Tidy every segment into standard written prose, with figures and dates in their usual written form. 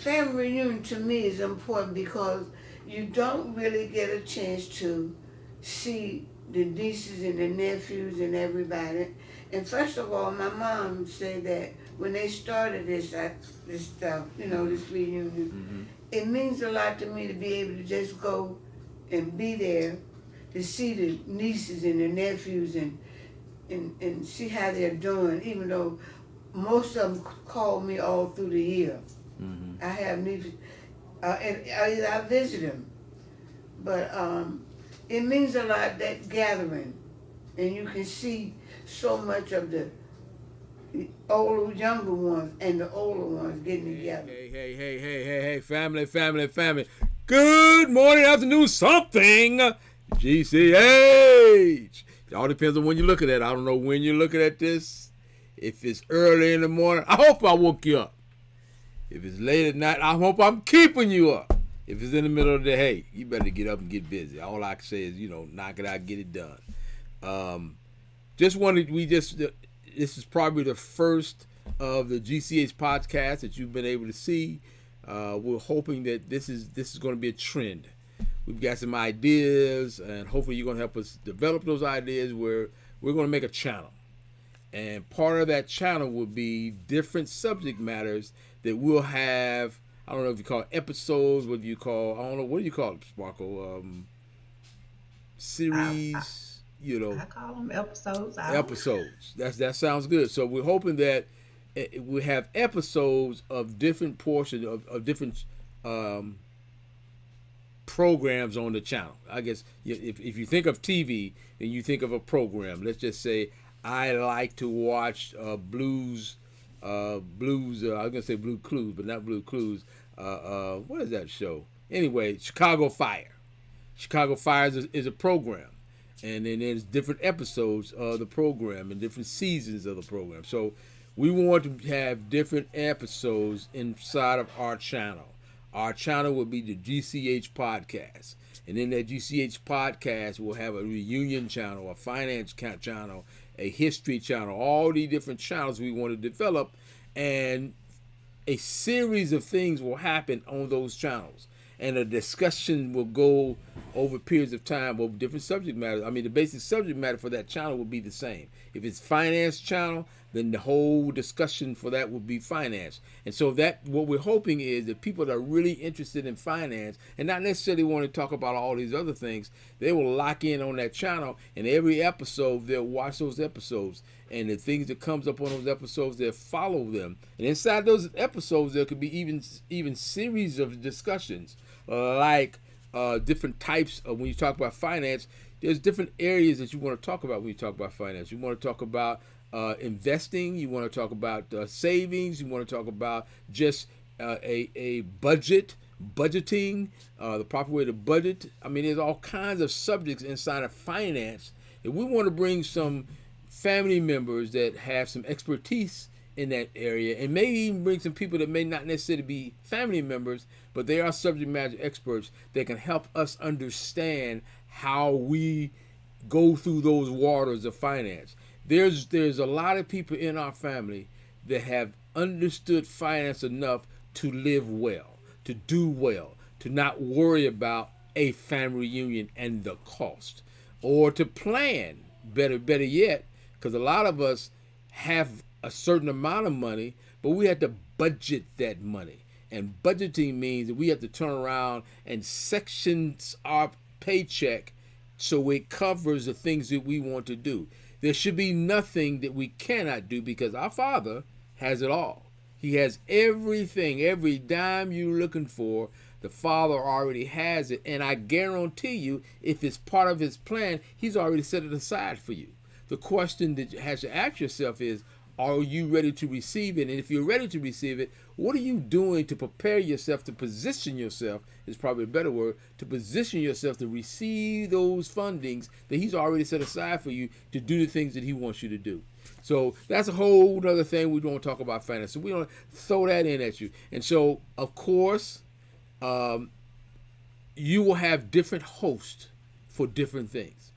family reunion to me is important because you don't really get a chance to see the nieces and the nephews and everybody. And first of all, my mom said that when they started this stuff, this reunion, Mm-hmm. it means a lot to me to be able to just go and be there to see the nieces and the nephews and see how they're doing, even though most of them call me all through the year. Mm-hmm. I have nieces, and I visit them, but it means a lot, that gathering, and you can see so much of the older, younger ones and the older ones getting together. Hey, family, family, family. Good morning, afternoon, something. GCH. It all depends on when you're looking at it. I don't know when you're looking at this. If it's early in the morning, I hope I woke you up. If it's late at night, I hope I'm keeping you up. If it's in the middle of the day, hey, you better get up and get busy. All I can say is, knock it out, get it done. This is probably the first of the GCH podcast that you've been able to see. We're hoping that this is going to be a trend. We've got some ideas, and hopefully you're going to help us develop those ideas where we're going to make a channel. And part of that channel will be different subject matters that we'll have. I don't know if you call it episodes, what do you call, I don't know, what do you call it, Sparkle? Series, I call them episodes. Episodes. That sounds good. So we're hoping that we have episodes of different portions of different programs on the channel. I guess if you think of TV, then you think of a program. Let's just say I like to watch blues. I was gonna say Blue Clues, but not Blue Clues. What is that show? Anyway, Chicago Fire. Chicago Fire is a program, and then there's different episodes of the program and different seasons of the program. So we want to have different episodes inside of our channel. Our channel will be the GCH Podcast. And in that GCH Podcast, we'll have a reunion channel, a finance channel, a history channel, all these different channels we want to develop. And a series of things will happen on those channels. And a discussion will go over periods of time over different subject matters. I mean, the basic subject matter for that channel will be the same. If it's finance channel, then the whole discussion for that will be finance. And so that what we're hoping is that people that are really interested in finance and not necessarily want to talk about all these other things, they will lock in on that channel, and every episode they'll watch those episodes. And the things that comes up on those episodes, they'll follow them. And inside those episodes, there could be even series of discussions, like different types of, when you talk about finance, there's different areas that you want to talk about when you talk about finance. You want to talk about investing. You want to talk about savings. You want to talk about just a budgeting, the proper way to budget. I mean, there's all kinds of subjects inside of finance. And we want to bring some family members that have some expertise in that area, and maybe even bring some people that may not necessarily be family members, but they are subject matter experts that can help us understand how we go through those waters of finance. There's a lot of people in our family that have understood finance enough to live well, to do well, to not worry about a family reunion and the cost, or to plan better yet, because a lot of us have a certain amount of money, but we have to budget that money. And budgeting means that we have to turn around and section our paycheck so it covers the things that we want to do. There should be nothing that we cannot do because our Father has it all. He has everything, every dime you're looking for. The Father already has it. And I guarantee you, if it's part of His plan, He's already set it aside for you. The question that you have to ask yourself is, are you ready to receive it? And if you're ready to receive it, what are you doing to prepare yourself, to position yourself, is probably a better word, to position yourself to receive those fundings that He's already set aside for you to do the things that He wants you to do. So that's a whole other thing we don't talk about finance. So we don't throw that in at you. And so, of course, you will have different hosts for different things.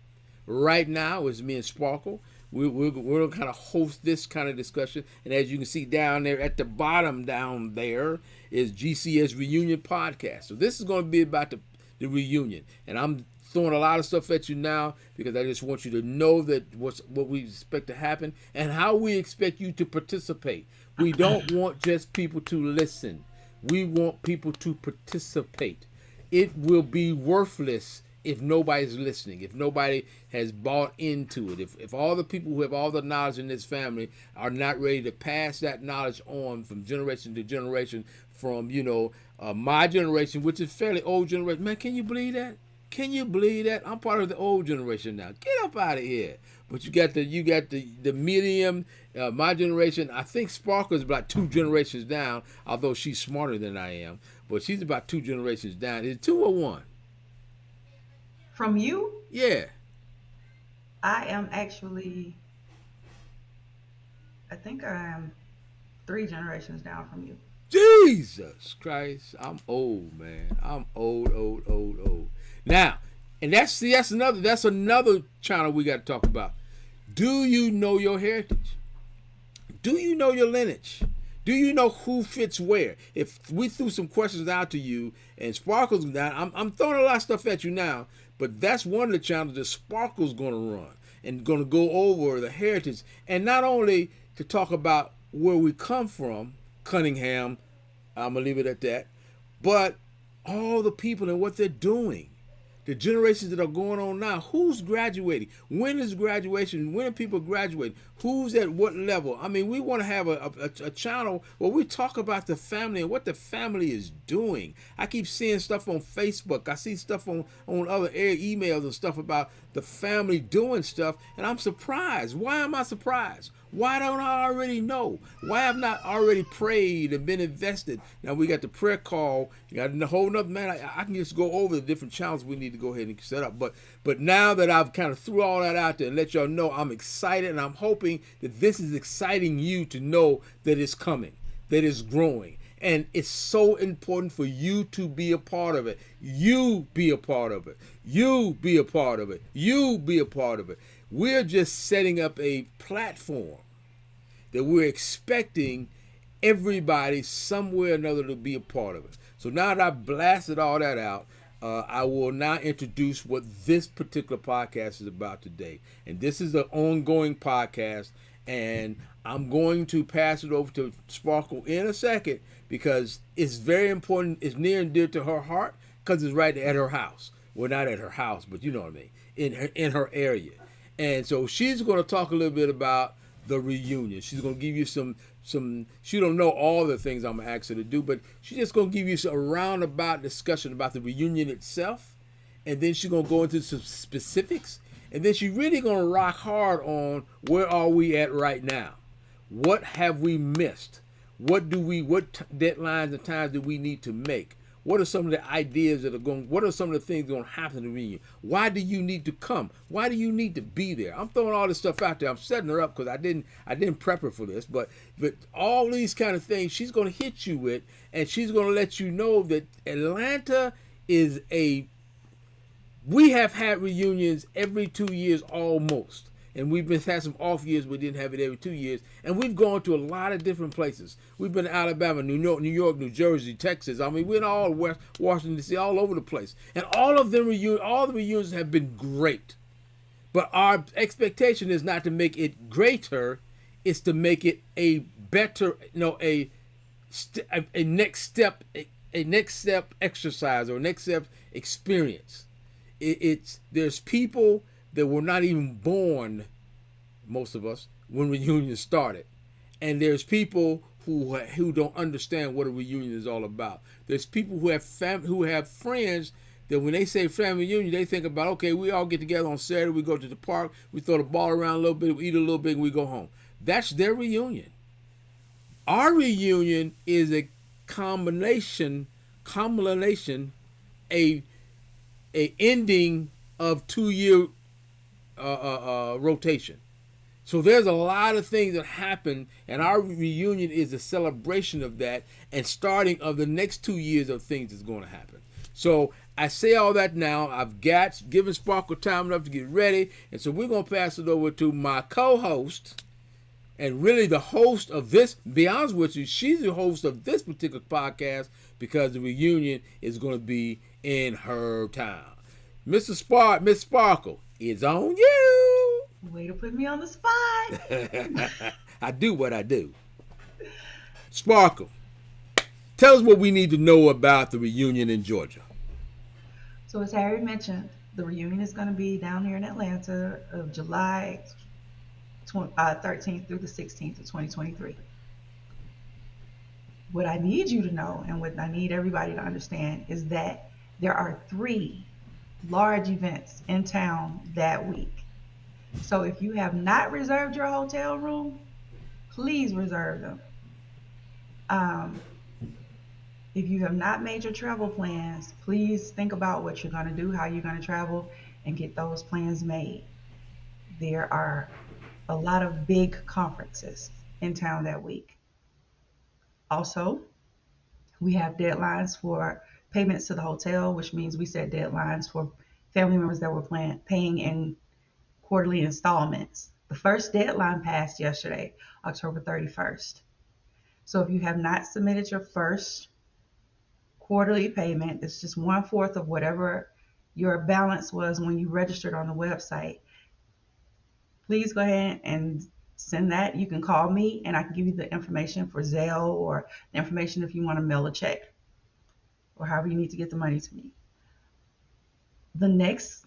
Right now, it's me and Sparkle. We're going to kind of host this kind of discussion. And as you can see down there at the bottom down there is GCH Reunion Podcast. So this is going to be about the reunion. And I'm throwing a lot of stuff at you now because I just want you to know that what we expect to happen and how we expect you to participate. We don't want just people to listen. We want people to participate. It will be worthless if nobody's listening, if nobody has bought into it, if all the people who have all the knowledge in this family are not ready to pass that knowledge on from generation to generation, from, my generation, which is fairly old generation. Man, can you believe that? Can you believe that? I'm part of the old generation now. Get up out of here. But you got the medium, my generation. I think Sparkle's about 2 generations down, although she's smarter than I am. But she's about 2 generations down. Is it 2 or 1? From you? Yeah. I am actually, I think I am 3 generations down from you. Jesus Christ. I'm old, man. I'm old. Now, and that's another channel we got to talk about. Do you know your heritage? Do you know your lineage? Do you know who fits where? If we threw some questions out to you and Sparkle's down, I'm throwing a lot of stuff at you now, but that's one of the channels that Sparkle's going to run and going to go over the heritage, and not only to talk about where we come from, Cunningham, I'm going to leave it at that, but all the people and what they're doing. The generations that are going on now, who's graduating? When is graduation? When are people graduating? Who's at what level? I mean, we want to have a channel where we talk about the family and what the family is doing. I keep seeing stuff on Facebook. I see stuff on other emails and stuff about the family doing stuff, and I'm surprised. Why am I surprised? Why don't I already know? Why have not already prayed and been invested? Now we got the prayer call. You got a whole nother, man. I can just go over the different channels we need to go ahead and set up. But now that I've kind of threw all that out there and let y'all know, I'm excited, and I'm hoping that this is exciting you to know that it's coming, that it's growing. And it's so important for you to be a part of it. You be a part of it. You be a part of it. You be a part of it. We're just setting up a platform that we're expecting everybody somewhere or another to be a part of it. So now that I've blasted all that out, I will now introduce what this particular podcast is about today. And this is an ongoing podcast, and I'm going to pass it over to Sparkle in a second because it's very important. It's near and dear to her heart because it's right at her house. Well, not at her house, but you know what I mean, in her area. And so she's going to talk a little bit about the reunion. She's going to give you some. She don't know all the things I'm going to ask her to do, but she's just going to give you a roundabout discussion about the reunion itself, and then she's going to go into some specifics, and then she's really going to rock hard on where are we at right now. What have we missed? What deadlines and times do we need to make? What are some of the ideas that are going? What are some of the things going to happen in the reunion? Why do you need to come? Why do you need to be there? I'm throwing all this stuff out there. I'm setting her up because I didn't prep her for this. But all these kind of things she's going to hit you with, and she's going to let you know that Atlanta is we have had reunions every 2 years almost. And we've had some off years. We didn't have it every 2 years. And we've gone to a lot of different places. We've been to Alabama, New York, New Jersey, Texas. I mean, we're all Washington, D.C., all over the place. And all the reunions have been great. But our expectation is not to make it greater. It's to make it a better, a next step exercise or next step experience. There's people that were not even born, most of us, when reunions started. And there's people who don't understand what a reunion is all about. There's people who have friends that when they say family reunion, they think about, okay, we all get together on Saturday, we go to the park, we throw the ball around a little bit, we eat a little bit, and we go home. That's their reunion. Our reunion is a combination, a ending of 2-year rotation. So there's a lot of things that happen, and our reunion is a celebration of that and starting of the next 2 years of things that's going to happen. So I say all that now. I've given Sparkle time enough to get ready, and so we're gonna pass it over to my co-host, and really the host of this. Be honest with you, she's the host of this particular podcast because the reunion is gonna be in her town. Miss Sparkle, it's on you. Way to put me on the spot. I do what I do. Sparkle, tell us what we need to know about the reunion in Georgia. So as Harry mentioned, the reunion is going to be down here in Atlanta of July 13th through the 16th of 2023. What I need you to know and what I need everybody to understand is that there are 3 large events in town that week. So if you have not reserved your hotel room, please reserve them. If you have not made your travel plans, please think about what you're going to do, how you're going to travel, and get those plans made. There are a lot of big conferences in town that week. Also, we have deadlines for payments to the hotel, which means we set deadlines for family members that were paying in quarterly installments. The first deadline passed yesterday, October 31st. So if you have not submitted your first quarterly payment, it's just 1/4 of whatever your balance was when you registered on the website. Please go ahead and send that. You can call me and I can give you the information for Zelle or the information if you want to mail a check or however you need to get the money to me. The next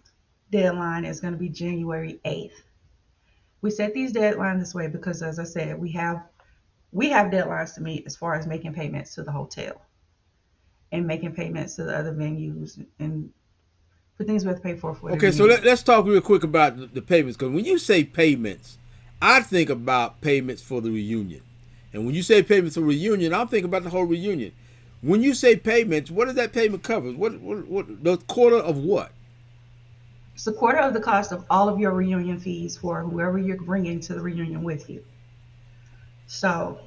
deadline is going to be January 8th. We set these deadlines this way because, as I said, we have deadlines to meet as far as making payments to the hotel and making payments to the other venues and for things we have to pay for. Okay, so let's talk real quick about the payments, because when you say payments, I think about payments for the reunion. And when you say payments for reunion, I'm thinking about the whole reunion. When you say payments, what does that payment cover? What the quarter of what? It's a quarter of the cost of all of your reunion fees for whoever you're bringing to the reunion with you. So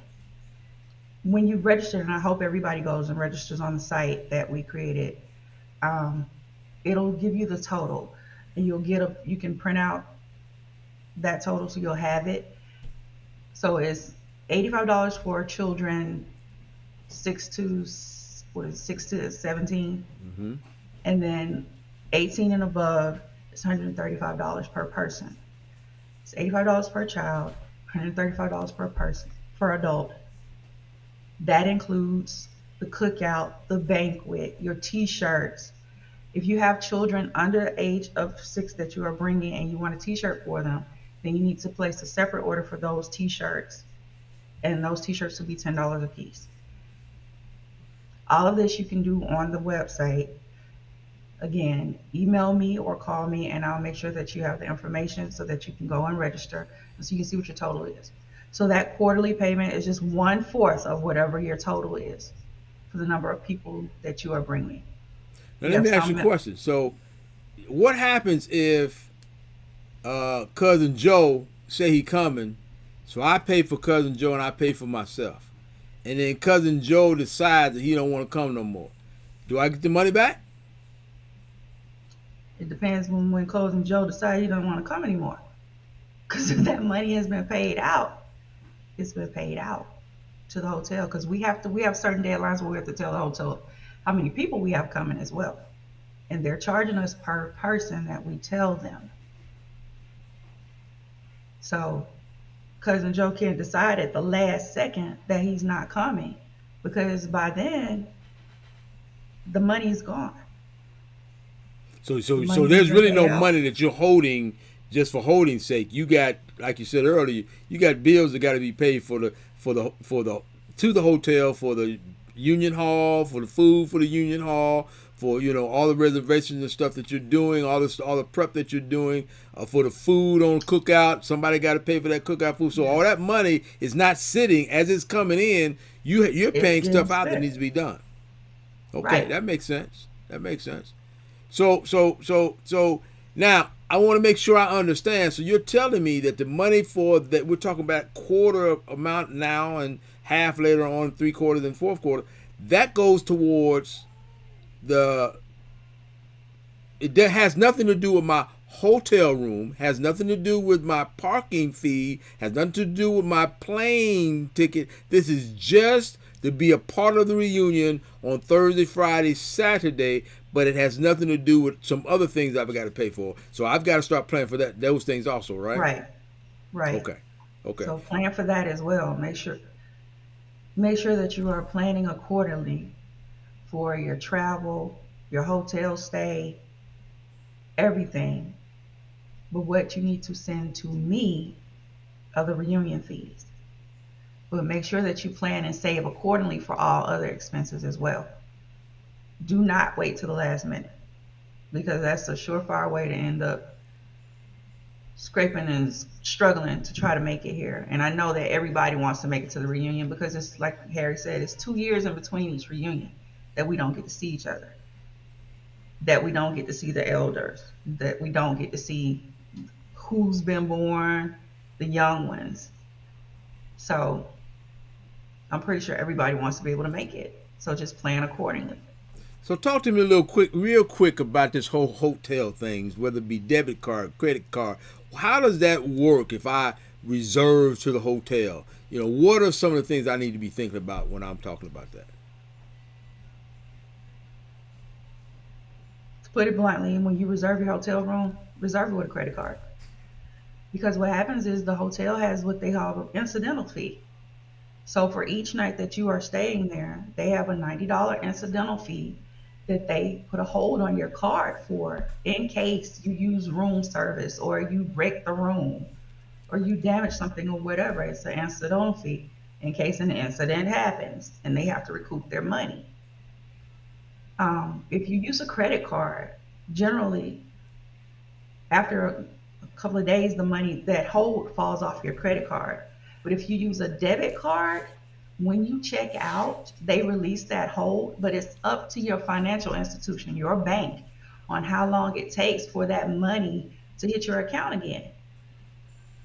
when you register, and I hope everybody goes and registers on the site that we created, it'll give you the total, and you can print out that total so you'll have it. So it's $85 for children 6 to 17, and then 18 and above is $135 per person. It's $85 per child, $135 per person per adult. That includes the cookout, the banquet, your t-shirts. If you have children under the age of 6 that you are bringing and you want a t-shirt for them, then you need to place a separate order for those t-shirts. And those t-shirts will be $10 a piece. All of this you can do on the website. Again, email me or call me and I'll make sure that you have the information so that you can go and register so you can see what your total is. So that quarterly payment is just 1/4 of whatever your total is for the number of people that you are bringing. Now let me ask you a question. So what happens if Cousin Joe say he coming, so I pay for Cousin Joe and I pay for myself, and then Cousin Joe decides that he don't want to come no more? Do I get the money back? It depends when Cousin Joe decides he doesn't want to come anymore. Because if that money has been paid out, it's been paid out to the hotel, because we have certain deadlines where we have to tell the hotel how many people we have coming as well. And they're charging us per person that we tell them. So Cousin Joe can't decide at the last second that he's not coming, because by then the money's gone. So there's really no money that you're holding just for holding's sake. You got, like you said earlier, you got bills that got to be paid to the hotel, for the union hall, for the food for the union hall, for all the reservations and stuff that you're doing, all the prep that you're doing, for the food on cookout. Somebody got to pay for that cookout food. So all that money is not sitting as it's coming in. You're paying stuff out that needs to be done. Okay, right. That makes sense. So now I want to make sure I understand. So you're telling me that the money that we're talking about, quarter amount now and half later on, 3/4 and 4/4, that goes towards the That has nothing to do with my hotel room, has nothing to do with my parking fee, has nothing to do with my plane ticket. This is just to be a part of the reunion on Thursday, Friday, Saturday, but it has nothing to do with some other things I've got to pay for. So I've got to start planning for those things also, right? Right, right. Okay. Okay. So plan for that as well. Make sure that you are planning accordingly for your travel, your hotel stay, everything. But what you need to send to me are the reunion fees. But make sure that you plan and save accordingly for all other expenses as well. Do not wait till the last minute because that's a surefire way to end up scraping and struggling to try to make it here. And I know that everybody wants to make it to the reunion because it's like Harry said, it's 2 years in between each reunion that we don't get to see each other, that we don't get to see the elders, that we don't get to see who's been born, the young ones. So I'm pretty sure everybody wants to be able to make it. So just plan accordingly. So talk to me real quick about this whole hotel things, whether it be debit card, credit card. How does that work if I reserve to the hotel? What are some of the things I need to be thinking about when I'm talking about that? To put it bluntly, when you reserve your hotel room, reserve it with a credit card. Because what happens is the hotel has what they call an incidental fee. So for each night that you are staying there, they have a $90 incidental fee that they put a hold on your card for in case you use room service or you break the room or you damage something or whatever. It's an incidental fee in case an incident happens and they have to recoup their money. If you use a credit card, generally after a couple of days, the money, that hold falls off your credit card. But if you use a debit card, when you check out, they release that hold, but it's up to your financial institution, your bank, on how long it takes for that money to hit your account again.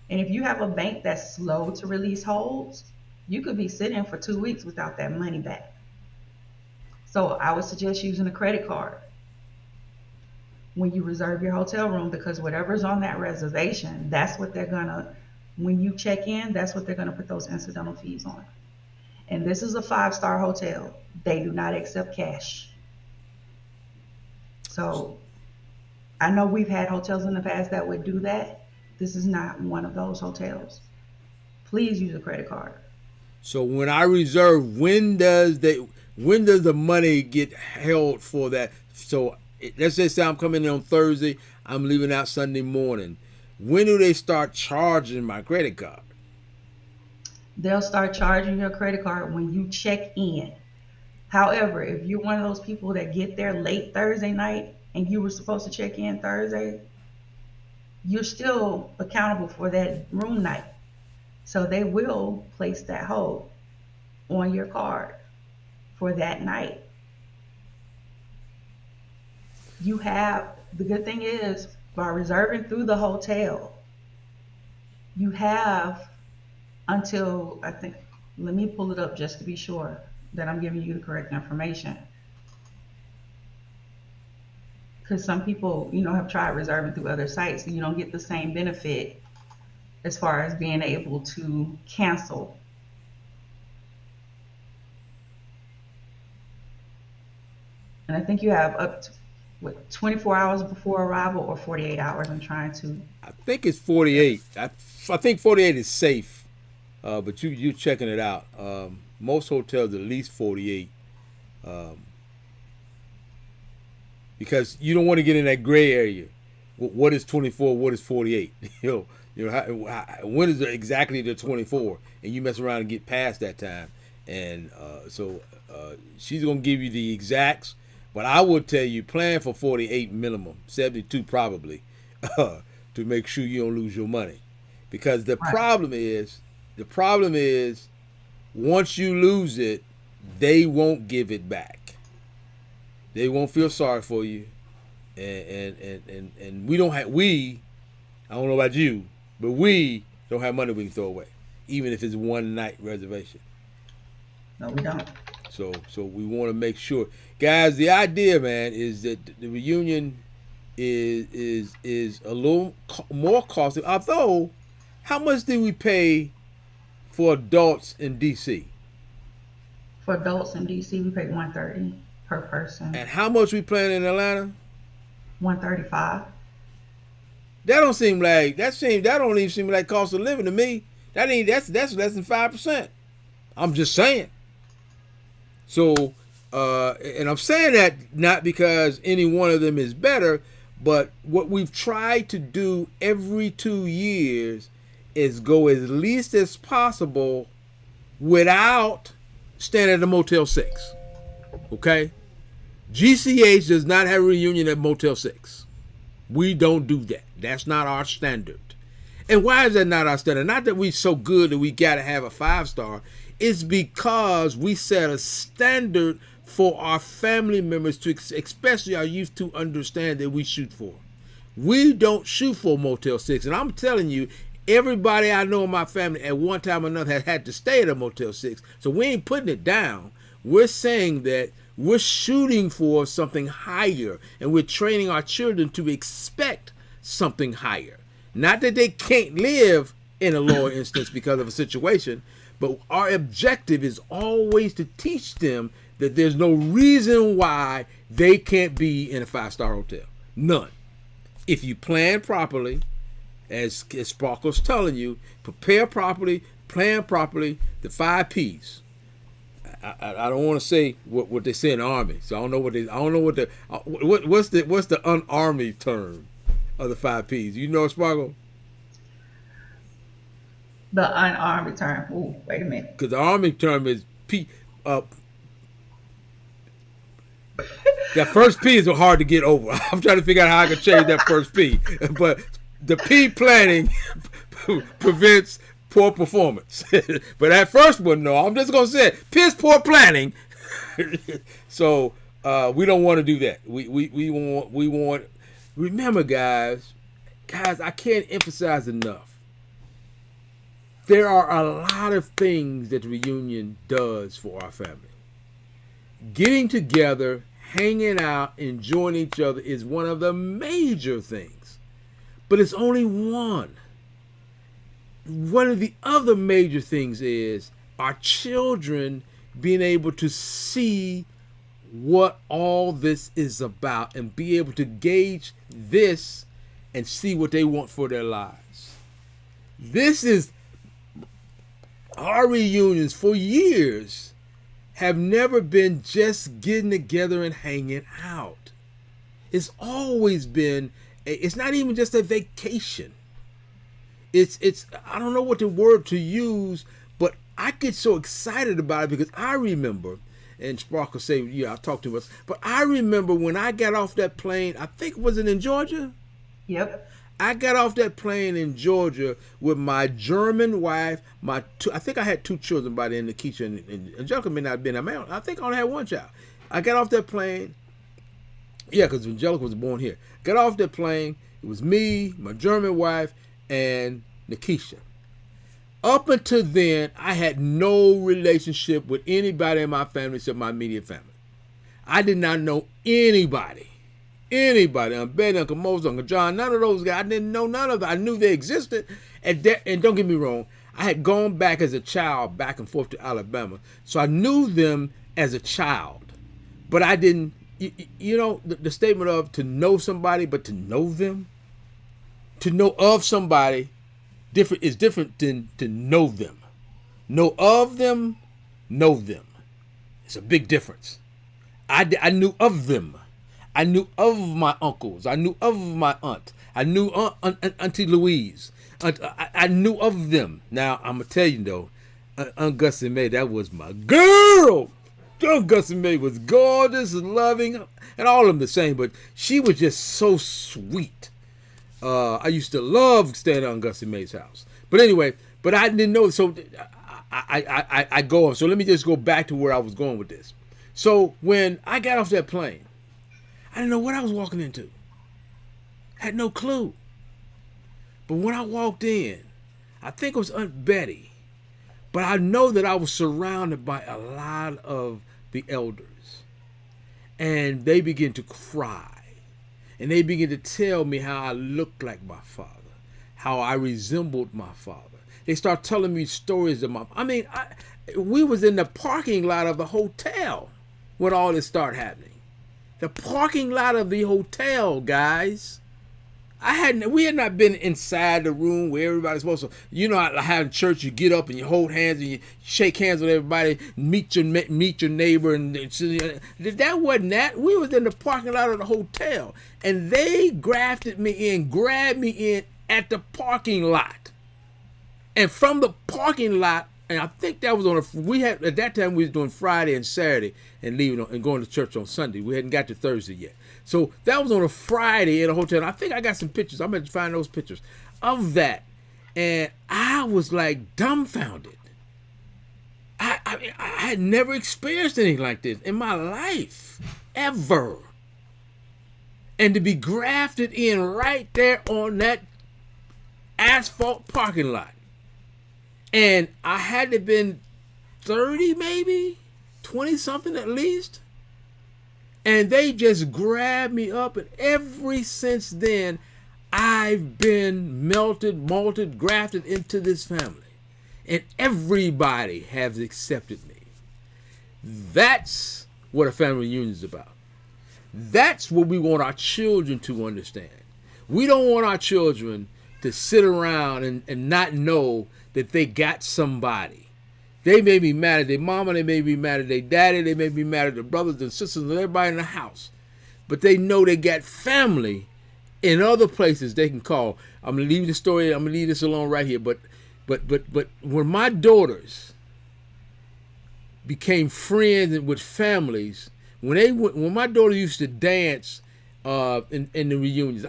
And if you have a bank that's slow to release holds, you could be sitting for 2 weeks without that money back. So I would suggest using a credit card when you reserve your hotel room because whatever's on that reservation, that's what they're gonna, when you check in, that's what they're gonna put those incidental fees on. And this is a 5-star hotel. They do not accept cash. So I know we've had hotels in the past that would do that. This is not one of those hotels. Please use a credit card. So when I reserve, when does the money get held for that? So let's just say I'm coming in on Thursday, I'm leaving out Sunday morning. When do they start charging my credit card? They'll start charging your credit card when you check in. However, if you're one of those people that get there late Thursday night and you were supposed to check in Thursday, you're still accountable for that room night. So they will place that hold on your card for that night. The good thing is, by reserving through the hotel, you have until, I think, let me pull it up just to be sure that I'm giving you the correct information. Because some people, have tried reserving through other sites and you don't get the same benefit as far as being able to cancel. And I think you have up to 24 hours before arrival or 48 hours. I'm trying to. I think it's 48. I think 48 is safe, but you checking it out. Most hotels at least 48, because you don't want to get in that gray area. What is 24? What is 48? When is exactly the 24? And you mess around and get past that time, and so she's gonna give you the exacts. But I would tell you, plan for 48 minimum, 72 probably, to make sure you don't lose your money. Because the problem is, once you lose it, they won't give it back. They won't feel sorry for you, and we don't have I don't know about you, but we don't have money we can throw away, even if it's one night reservation. No, we don't. So we want to make sure, guys. The idea, man, is that the reunion is a little more costly. Although, how much do we pay for adults in DC? For adults in DC, we pay 130 per person. And how much we paying in Atlanta? 135. That don't seem like that don't even seem like cost of living to me. That's less than 5%. I'm just saying. So, and I'm saying that not because any one of them is better, but what we've tried to do every 2 years is go as least as possible without staying at a Motel 6. Okay? GCH does not have a reunion at Motel 6. We don't do that. That's not our standard. And why is that not our standard? Not that we're so good that we got to have a 5-star. It's because we set a standard for our family members, to especially our youth, to understand that we shoot for. We don't shoot for Motel 6. And I'm telling you, everybody I know in my family at one time or another has had to stay at a Motel 6. So we ain't putting it down. We're saying that we're shooting for something higher, and we're training our children to expect something higher. Not that they can't live in a lower instance because of a situation, but our objective is always to teach them that there's no reason why they can't be in a 5-star hotel. None. If you plan properly, as Sparkle's telling you, prepare properly, plan properly, the 5 P's. I don't want to say what they say in the Army, so I don't know what what's the un-Army term of the 5 P's. You know, Sparkle? The unarmed term. Ooh, wait a minute. Because the Army term is P. That first P is hard to get over. I'm trying to figure out how I can change that first P. But the P, planning, prevents poor performance. But that first one, no, I'm just gonna say it. Piss poor planning. So we don't want to do that. We want. Remember, guys, I can't emphasize enough. There are a lot of things that the reunion does for our family. Getting together, hanging out, enjoying each other is one of the major things. But it's only one. One of the other major things is our children being able to see what all this is about and be able to gauge this and see what they want for their lives. This is our reunions for years have never been just getting together and hanging out. It's always been, it's not even just a vacation. It's I don't know what the word to use, but I get so excited about it because I remember, and Sparkle say, yeah, I talked to us, but I remember when I got off that plane, I think, was it in Georgia? Yep. I got off that plane in Georgia with my German wife, I think I had 2 children by then, Nikisha and Angelica may not have been. I think I only had 1 child. I got off that plane, yeah, because Angelica was born here. Got off that plane, it was me, my German wife, and Nikisha. Up until then, I had no relationship with anybody in my family except my immediate family. I did not know anybody. Uncle Betty, Uncle Moses, Uncle John, none of those guys. I didn't know none of them. I knew they existed. And don't get me wrong, I had gone back as a child back and forth to Alabama. So I knew them as a child. But I didn't, the statement of to know somebody, but to know them, to know of somebody is different than to know them. Know of them, know them. It's a big difference. I knew of them. I knew of my uncles. I knew of my aunt. I knew Auntie Louise. I knew of them. Now, I'm going to tell you, though, Aunt Gussie Mae, that was my girl. Aunt Gussie Mae was gorgeous and loving, and all of them the same, but she was just so sweet. I used to love staying at Aunt Gussie Mae's house. But anyway, I didn't know, so I go on. So let me just go back to where I was going with this. So when I got off that plane, I didn't know what I was walking into. Had no clue. But when I walked in, I think it was Aunt Betty, but I know that I was surrounded by a lot of the elders. And they began to cry. and they began to tell me how I looked like my father, how I resembled my father. They start telling me stories of we was in the parking lot of the hotel when all this started happening. The parking lot of the hotel, guys. We had not been inside the room where everybody's supposed to, how in church you get up and you hold hands and you shake hands with everybody, meet your neighbor, and that wasn't that. We was in the parking lot of the hotel, and they grabbed me in at the parking lot, and from the parking lot. And I think that was at that time we was doing Friday and Saturday and leaving and going to church on Sunday. We hadn't got to Thursday yet. So that was on a Friday in a hotel. And I think I got some pictures. I'm going to find those pictures of that. And I was like dumbfounded. I had never experienced anything like this in my life, ever. And to be grafted in right there on that asphalt parking lot. And I had to have been 30 maybe, 20 something at least. And they just grabbed me up, and ever since then, I've been malted, grafted into this family. And everybody has accepted me. That's what a family reunion is about. That's what we want our children to understand. We don't want our children to sit around and not know that they got somebody. They may be mad at their mama, they may be mad at their daddy, they may be mad at their brothers and sisters and everybody in the house. But they know they got family in other places they can call. I'm gonna leave the story, I'm gonna leave this alone right here. But when my daughters became friends with families, when my daughter used to dance in the reunions,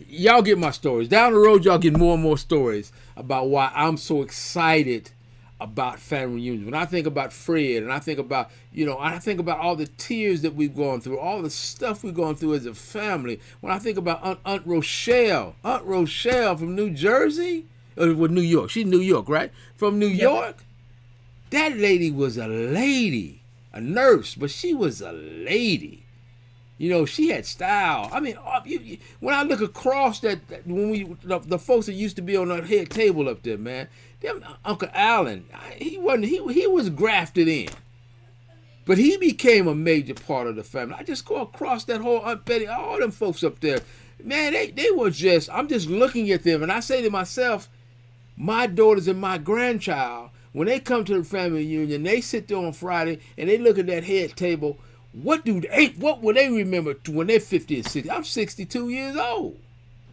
y'all get my stories. Down the road, y'all get more and more stories about why I'm so excited about family reunions. When I think about Fred, and I think about, all the tears that we've gone through, all the stuff we've gone through as a family. When I think about Aunt Rochelle from New Jersey, or New York. She's New York, right? From New York. That lady was a lady, a nurse, but she was a lady. She had style. When I look across the folks that used to be on that head table up there, man, them Uncle Allen, he was grafted in, but he became a major part of the family. I just go across that whole Aunt Betty, all them folks up there, man, they were I'm just looking at them, and I say to myself, my daughters and my grandchild, when they come to the family reunion, they sit there on Friday and they look at that head table. What will they remember when they're 50 and 60? I'm 62 years old.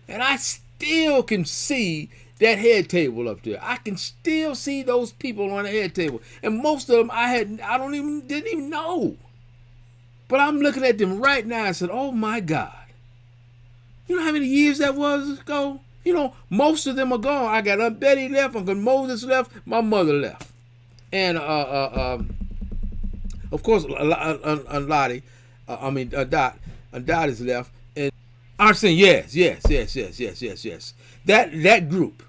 And I still can see that head table up there. I can still see those people on the head table. And most of them didn't even know. But I'm looking at them right now and said, oh my God. You know how many years that was ago? Most of them are gone. I got Aunt Betty left, Uncle Moses left, my mother left. And of course, Dot is left, and Arsene, yes. That group.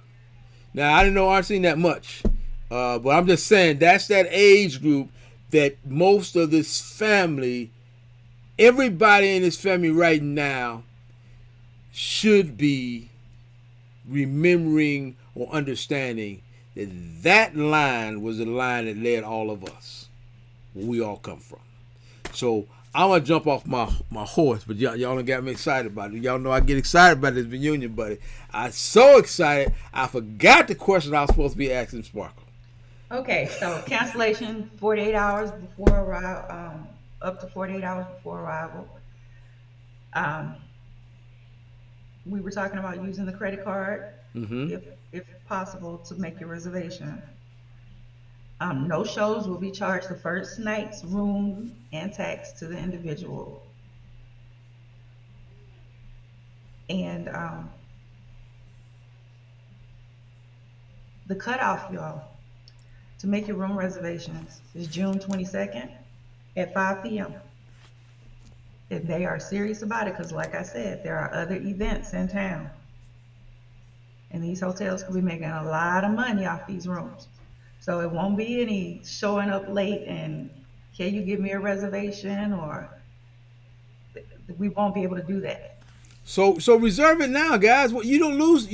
Now I didn't know Arsene that much, but I'm just saying that's that age group that most of this family, everybody in this family right now, should be remembering or understanding that line was the line that led all of us. Where we all come from. So I'm gonna jump off my horse, but y'all done got me excited about it. Y'all know I get excited about this reunion, buddy. I'm so excited I forgot the question I was supposed to be asking Sparkle. Okay, so cancellation 48 hours before arrival, up to 48 hours before arrival. Um, we were talking about using the credit card, Mm-hmm. if possible, to make your reservation. No shows will be charged the first night's room and tax to the individual. And the cutoff, y'all, to make your room reservations is June 22nd at 5 p.m. And they are serious about it because, like I said, there are other events in town. And these hotels could be making a lot of money off these rooms. So it won't be any showing up late and can you give me a reservation, or We won't be able to do that. So reserve it now, guys. Well, you don't lose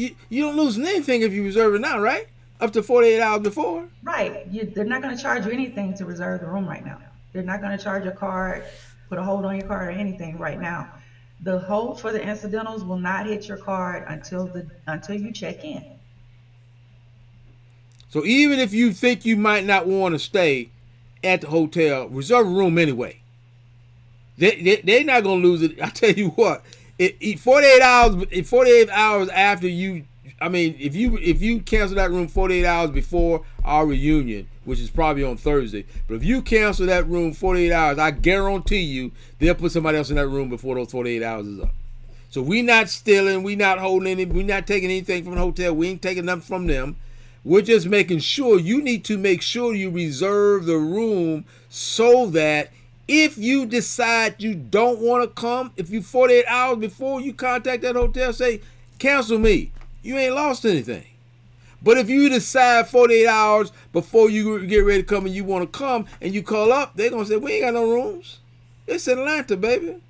anything if you reserve it now, right? Up to 48 hours before. Right. They're not going to charge you anything to reserve the room right now. They're not going to charge your card, put a hold on your card or anything right now. The hold for the incidentals will not hit your card until you check in. So even if you think you might not want to stay at the hotel, reserve a room anyway. They're not gonna lose it. I tell you what, 48 hours after you, I mean, if you cancel that room 48 hours before our reunion, which is probably on Thursday, but if you cancel that room 48 hours, I guarantee you they'll put somebody else in that room before those 48 hours is up. So we not stealing, we not holding any, we not taking anything from the hotel, we ain't taking nothing from them. We're just making sure you need to make sure you reserve the room so that if you decide you don't want to come, if you 48 hours before you contact that hotel, say, cancel me. You ain't lost anything. But if you decide 48 hours before you get ready to come and you want to come and you call up, they're going to say, we ain't got no rooms. It's Atlanta, baby.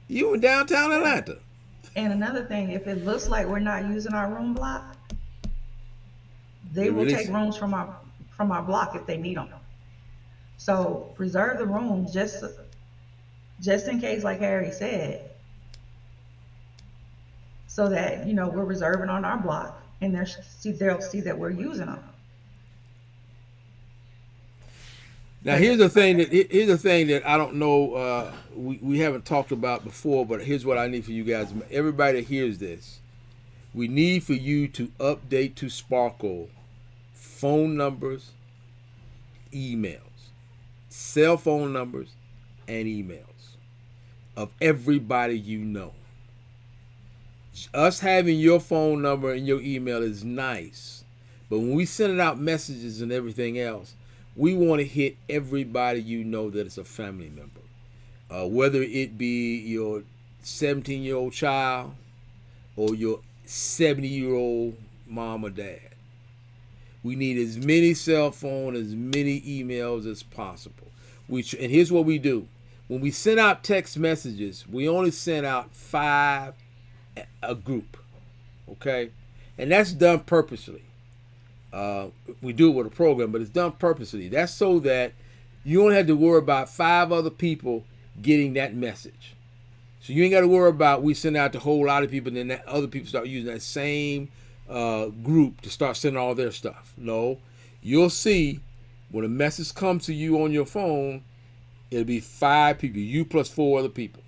You in downtown Atlanta. And another thing, if it looks like we're not using our room block, they will release take it. rooms from our block if they need them. So reserve the rooms just in case, like Harry said, so that we're reserving on our block and they'll see that we're using them. Now here's the thing that I don't know we haven't talked about before, but here's what I need for you guys. Everybody that hears this, we need for you to update to Sparkle phone numbers, emails, cell phone numbers, and emails of everybody you know. Us having your phone number and your email is nice, but when we send out messages and everything else, we want to hit everybody you know that is a family member, whether it be your 17-year-old child or your 70-year-old mom or dad. We need as many cell phone, as many emails as possible. And here's what we do. When we send out text messages, we only send out 5 a group, okay? And that's done purposely. We do it with a program, but it's done purposely. That's so that you don't have to worry about 5 other people getting that message. So you ain't got to worry about we send out to a whole lot of people and then that other people start using that same group to start sending all their stuff. No, you'll see when a message comes to you on your phone, it'll be 5 people, you plus 4 other people.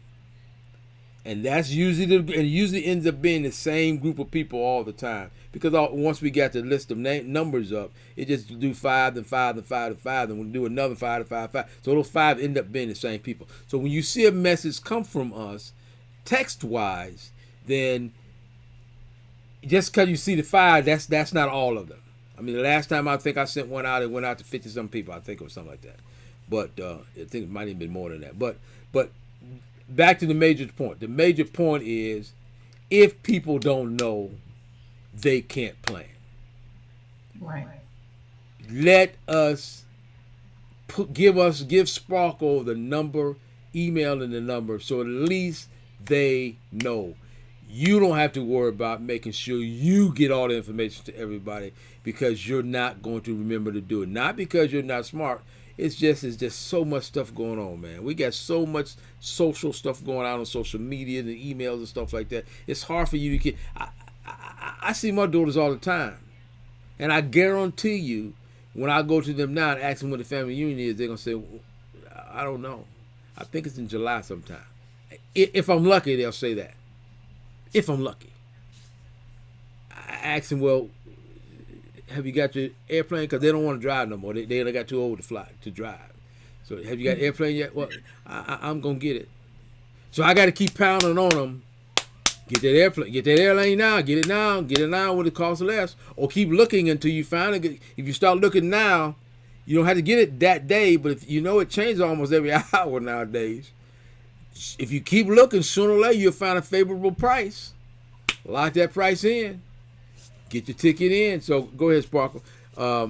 And that's usually it usually ends up being the same group of people all the time. Because once we got the list of numbers up, it just do 5 and 5 and 5 and 5, and we'll do another 5 and 5 and 5. So those 5 end up being the same people. So when you see a message come from us, text-wise, then just because you see the 5, that's not all of them. I mean, the last time I think I sent one out, it went out to 50-some people. I think it was something like that. But I think it might have been more than that. But back to the major point. The major point is, if people don't know, they can't plan. Right. Let us give Sparkle the number, email and the number, so at least they know. You don't have to worry about making sure you get all the information to everybody, because you're not going to remember to do it. Not because you're not smart. It's just so much stuff going on, man. We got so much social stuff going on social media and emails and stuff like that. It's hard for you to get. I see my daughters all the time, and I guarantee you, when I go to them now and ask them when the family reunion is, they're gonna say, "I don't know. I think it's in July sometime." If I'm lucky, they'll say that. If I'm lucky, I ask them, "Well, have you got your airplane?" Because they don't want to drive no more. They got too old to drive. So have you got airplane yet? Well, I'm gonna get it. So I got to keep pounding on them. Get that airplane. Get that airline now. Get it now. Get it now when it costs less. Or keep looking until you find it. If you start looking now, you don't have to get it that day. But if you know it changes almost every hour nowadays. If you keep looking, sooner or later you'll find a favorable price. Lock that price in. Get your ticket in. So go ahead, Sparkle. I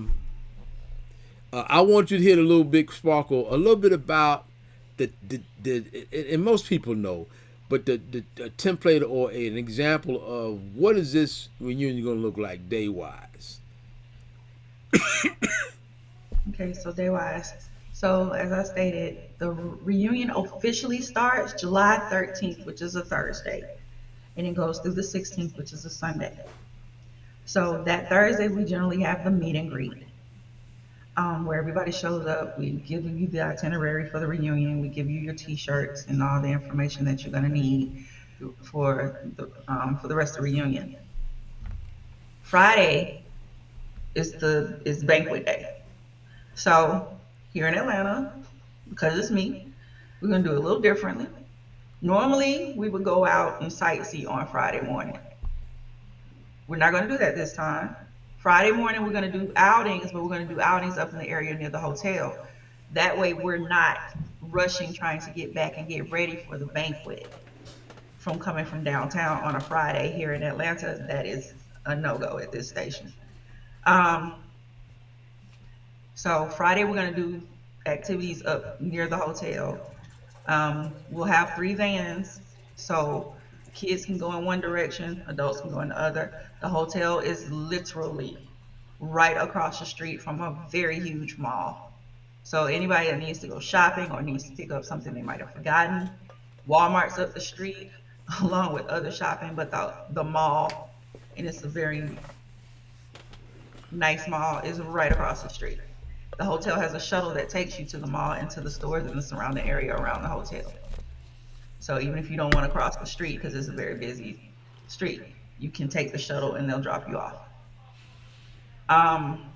want you to hit a little bit, Sparkle, a little bit about and most people know, but the template or an example of what is this reunion going to look like day wise? Okay, so day wise. So as I stated, the reunion officially starts July 13th, which is a Thursday, and it goes through the 16th, which is a Sunday. So that Thursday, we generally have the meet and greet, where everybody shows up. We give you the itinerary for the reunion. We give you your T-shirts and all the information that you're going to need for the rest of the reunion. Friday is banquet day. So here in Atlanta, because it's me, we're gonna do it a little differently. Normally, we would go out and sightsee on Friday morning. We're not gonna do that this time. Friday morning, we're gonna do outings, but we're gonna do outings up in the area near the hotel. That way, we're not rushing trying to get back and get ready for the banquet from coming from downtown on a Friday here in Atlanta. That is a no-go at this station. Um, So Friday we're gonna do activities up near the hotel. We'll have 3 vans, so kids can go in one direction, adults can go in the other. The hotel is literally right across the street from a very huge mall. So anybody that needs to go shopping or needs to pick up something they might have forgotten, Walmart's up the street along with other shopping, but the mall, and it's a very nice mall, is right across the street. The hotel has a shuttle that takes you to the mall and to the stores in the surrounding area around the hotel. So even if you don't want to cross the street because it's a very busy street, you can take the shuttle and they'll drop you off um,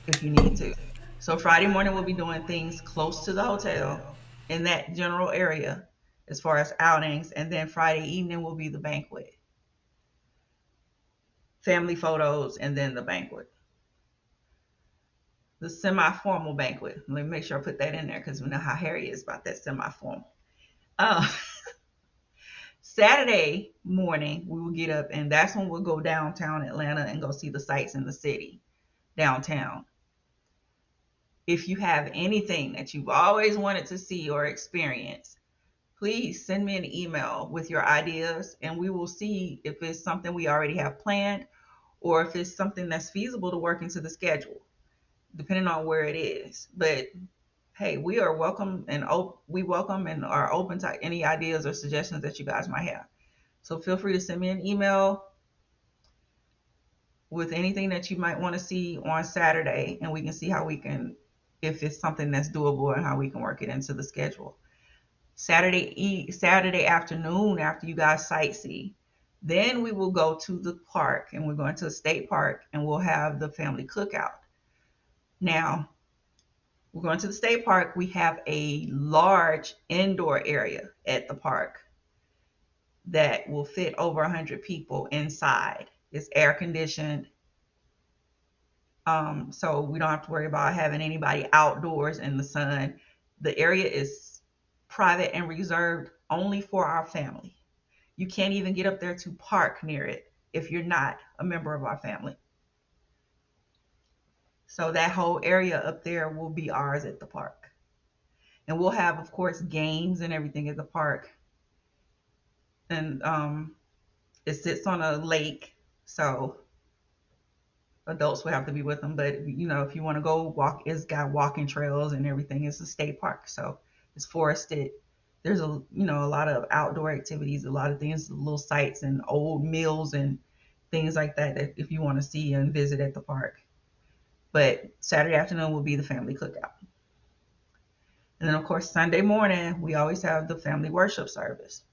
if you need to. So Friday morning we'll be doing things close to the hotel in that general area as far as outings, and then Friday evening will be the banquet, family photos, and then the banquet. The semi-formal banquet. Let me make sure I put that in there because we know how Harry is about that semi-formal. Uh, Saturday morning, we will get up, and that's when we'll go downtown Atlanta and go see the sights in the city, downtown. If you have anything that you've always wanted to see or experience, please send me an email with your ideas, and we will see if it's something we already have planned or if it's something that's feasible to work into the schedule, depending on where it is. But hey, we are welcome and we welcome and are open to any ideas or suggestions that you guys might have. So feel free to send me an email with anything that you might want to see on Saturday, and we can see how we can, if it's something that's doable, and how we can work it into the schedule. Saturday afternoon, after you guys sightsee, then we will go to the park, and we're going to a state park, and we'll have the family cookout. Now, we're going to the state park. We have a large indoor area at the park that will fit over 100 people inside. It's air conditioned. So we don't have to worry about having anybody outdoors in the sun. The area is private and reserved only for our family. You can't even get up there to park near it if you're not a member of our family. So that whole area up there will be ours at the park. And we'll have, of course, games and everything at the park. And it sits on a lake, so adults will have to be with them. But, you know, if you want to go walk, it's got walking trails and everything. It's a state park, so it's forested. There's a lot of outdoor activities, a lot of things, little sites and old mills and things like that if you want to see and visit at the park. But Saturday afternoon will be the family cookout. And then, of course, Sunday morning, we always have the family worship service.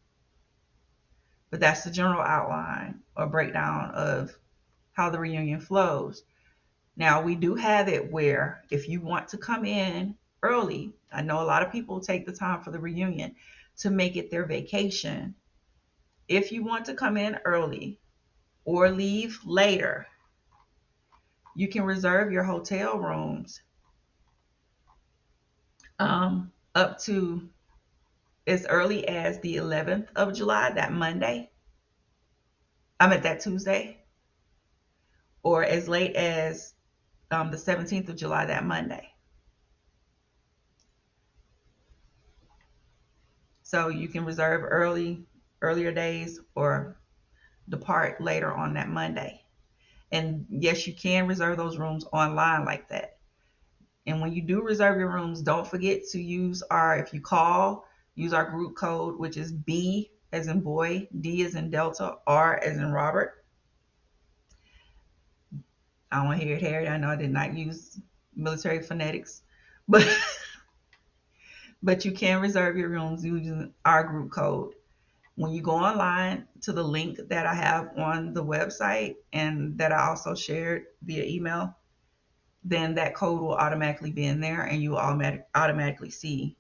But that's the general outline or breakdown of how the reunion flows. Now, we do have it where if you want to come in early, I know a lot of people take the time for the reunion to make it their vacation. If you want to come in early or leave later, you can reserve your hotel rooms up to as early as the 11th of July, that Monday. That Tuesday. Or as late as the 17th of July, that Monday. So you can reserve earlier days, or depart later on that Monday. And yes, you can reserve those rooms online like that. And when you do reserve your rooms, don't forget to if you call, use our group code, which is B as in boy, D as in Delta, R as in Robert. I don't want to hear it, Harry. I know I did not use military phonetics, but but you can reserve your rooms using our group code. When you go online to the link that I have on the website and that I also shared via email, then that code will automatically be in there and you will automatically see.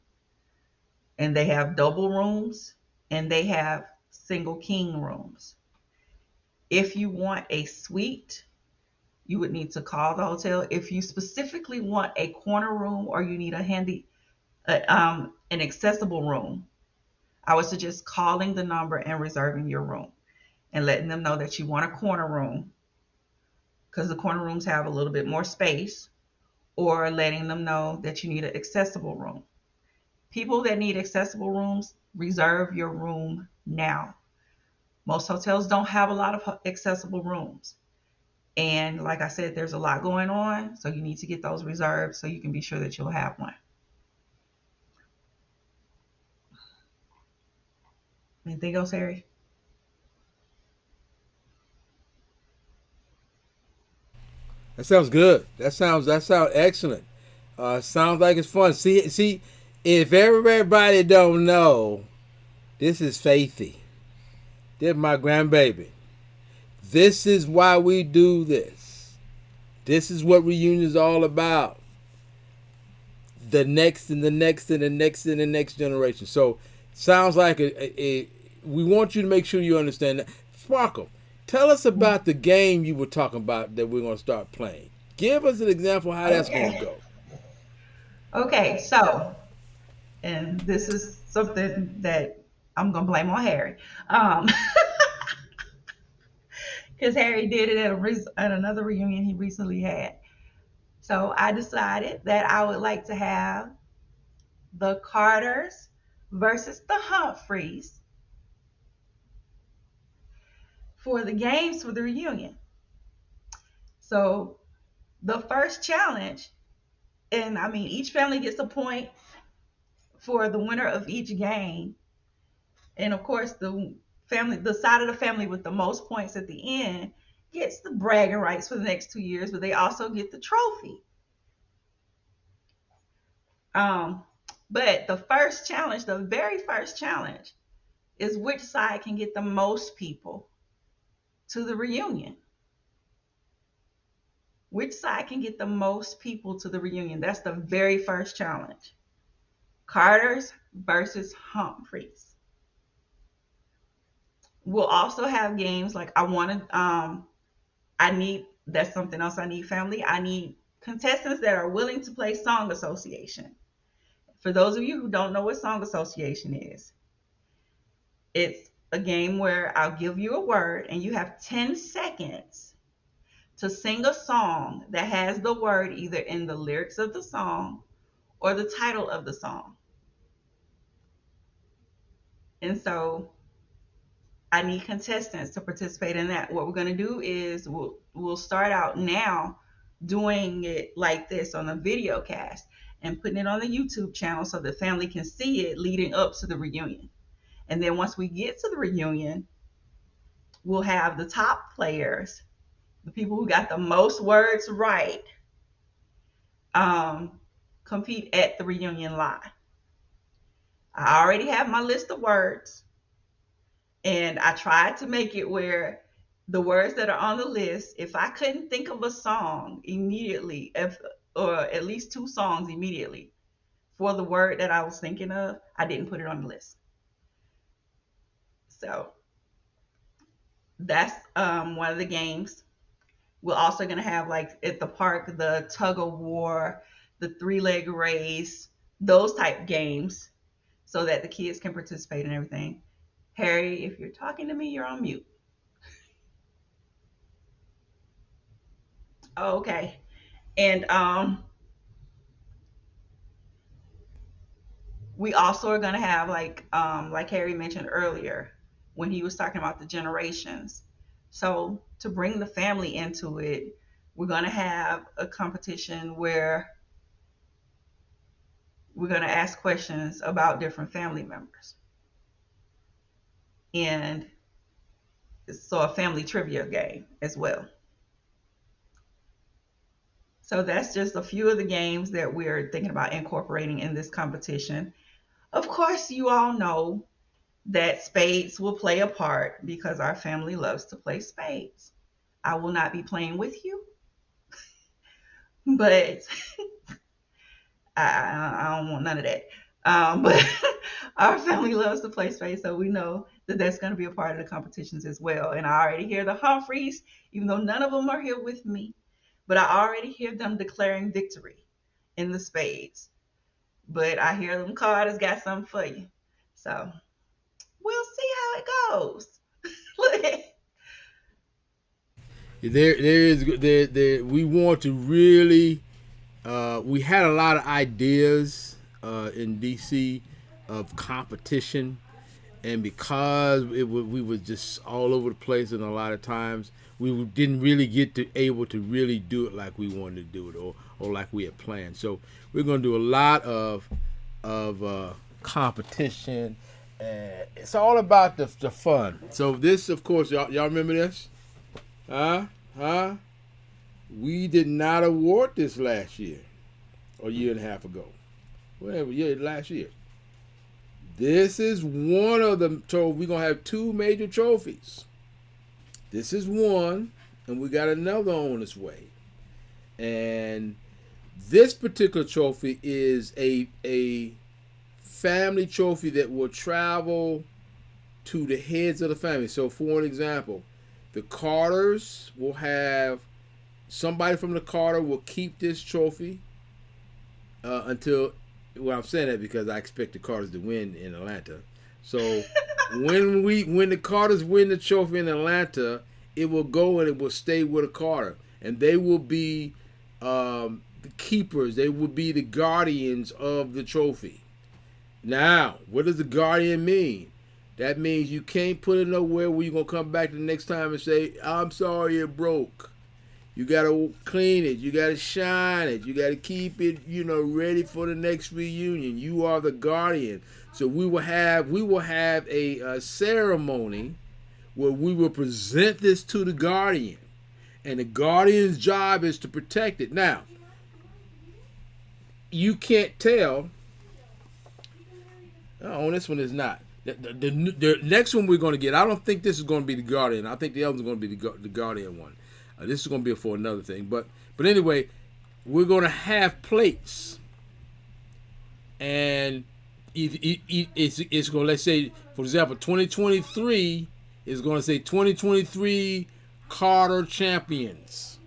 And they have double rooms and they have single king rooms. If you want a suite, you would need to call the hotel. If you specifically want a corner room or you need an accessible room, I would suggest calling the number and reserving your room and letting them know that you want a corner room because the corner rooms have a little bit more space, or letting them know that you need an accessible room. People that need accessible rooms, reserve your room now. Most hotels don't have a lot of accessible rooms. And like I said, there's a lot going on, so you need to get those reserved so you can be sure that you'll have one. Anything else, Harry? That sounds good. That sounds excellent. Sounds like it's fun. See, if everybody don't know, this is Faithy. This is my grandbaby. This is why we do this. This is what reunion is all about. The next and the next and the next and the next generation. So sounds like we want you to make sure you understand that. Sparkle, tell us about the game you were talking about that we're going to start playing. Give us an example of how that's going to Okay. go. Okay, so, and this is something that I'm gonna blame on Harry, because Harry did it at another reunion he recently had. So I decided that I would like to have the Carters versus the Humphreys for the games for the reunion. So the first challenge, and I mean, each family gets a point for the winner of each game. And of course, the side of the family with the most points at the end gets the bragging rights for the next 2 years, but they also get the trophy. Um, but the very first challenge, is which side can get the most people to the reunion. Which side can get the most people to the reunion? That's the very first challenge. Carter's versus Humphreys. We'll also have games like I need, that's something else I need, family. I need contestants that are willing to play song association. For those of you who don't know what song association is, it's a game where I'll give you a word and you have 10 seconds to sing a song that has the word either in the lyrics of the song or the title of the song. And so I need contestants to participate in that. What we're going to do is we'll start out now doing it like this on a video cast and putting it on the YouTube channel so the family can see it leading up to the reunion. And then once we get to the reunion, we'll have the top players, the people who got the most words right, um, compete at the reunion live. I already have my list of words, and I tried to make it where the words that are on the list, if I couldn't think of a song immediately, or at least two songs immediately for the word that I was thinking of, I didn't put it on the list. So that's one of the games. We're also going to have, like at the park, the tug of war, the three-leg race, those type games, so that the kids can participate in everything. Harry, if you're talking to me, you're on mute. Oh, okay. And We also are going to have like Harry mentioned earlier when he was talking about the generations. So to bring the family into it, we're going to have a competition where we're going to ask questions about different family members, and so a family trivia game as well. So that's just a few of the games that we're thinking about incorporating in this competition. Of course, you all know that spades will play a part because our family loves to play spades. I will not be playing with you, but I don't want none of that. But our family loves to play spades, so we know that that's going to be a part of the competitions as well. And I already hear the Humphreys, even though none of them are here with me, but I already hear them declaring victory in the spades. But I hear them Carter's got something for you. So we'll see how it goes. We want to really. We had a lot of ideas in DC of competition, and because we were just all over the place, and a lot of times we didn't really get to able to really do it like we wanted to do it, or like we had planned. So we're going to do a lot of competition, and it's all about the fun. So this, of course, y'all remember this? Huh? We did not award this last year, or a year and a half ago. Whatever, yeah, last year. This is one of the we're gonna have two major trophies. This is one, and we got another on its way. And this particular trophy is a family trophy that will travel to the heads of the family. So, for an example, the Carters will have somebody from the Carter will keep this trophy until. Well, I'm saying that because I expect the Carters to win in Atlanta. So when the Carters win the trophy in Atlanta, it will go and it will stay with a Carter, and they will be the keepers. They will be the guardians of the trophy. Now, what does the guardian mean? That means you can't put it nowhere where you're gonna come back the next time and say, "I'm sorry, it broke." You gotta clean it. You gotta shine it. You gotta keep it, ready for the next reunion. You are the guardian. So we will have a ceremony where we will present this to the guardian, and the guardian's job is to protect it. Now, you can't tell. Oh, on this one is not. The next one we're going to get, I don't think this is going to be the guardian. I think the other one's going to be the guardian one. This is going to be for another thing. But anyway, we're going to have plates. And it's going to, let's say, for example, 2023 is going to say 2023 Carter Champions.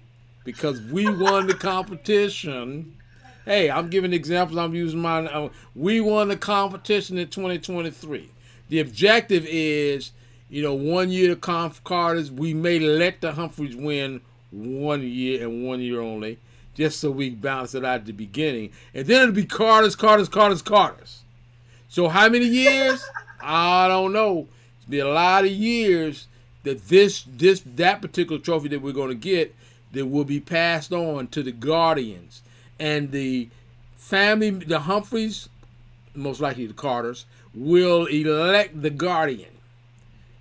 Because we won the competition. Hey, I'm giving examples. I'm using mine. We won the competition in 2023. The objective is, 1 year the Carters, we may let the Humphreys win 1 year and 1 year only, just so we balance it out at the beginning. And then it'll be Carters. So how many years? I don't know. It'll be a lot of years that that particular trophy that we're going to get that will be passed on to the guardians. And the family, the Humphreys, most likely the Carters, will elect the guardian.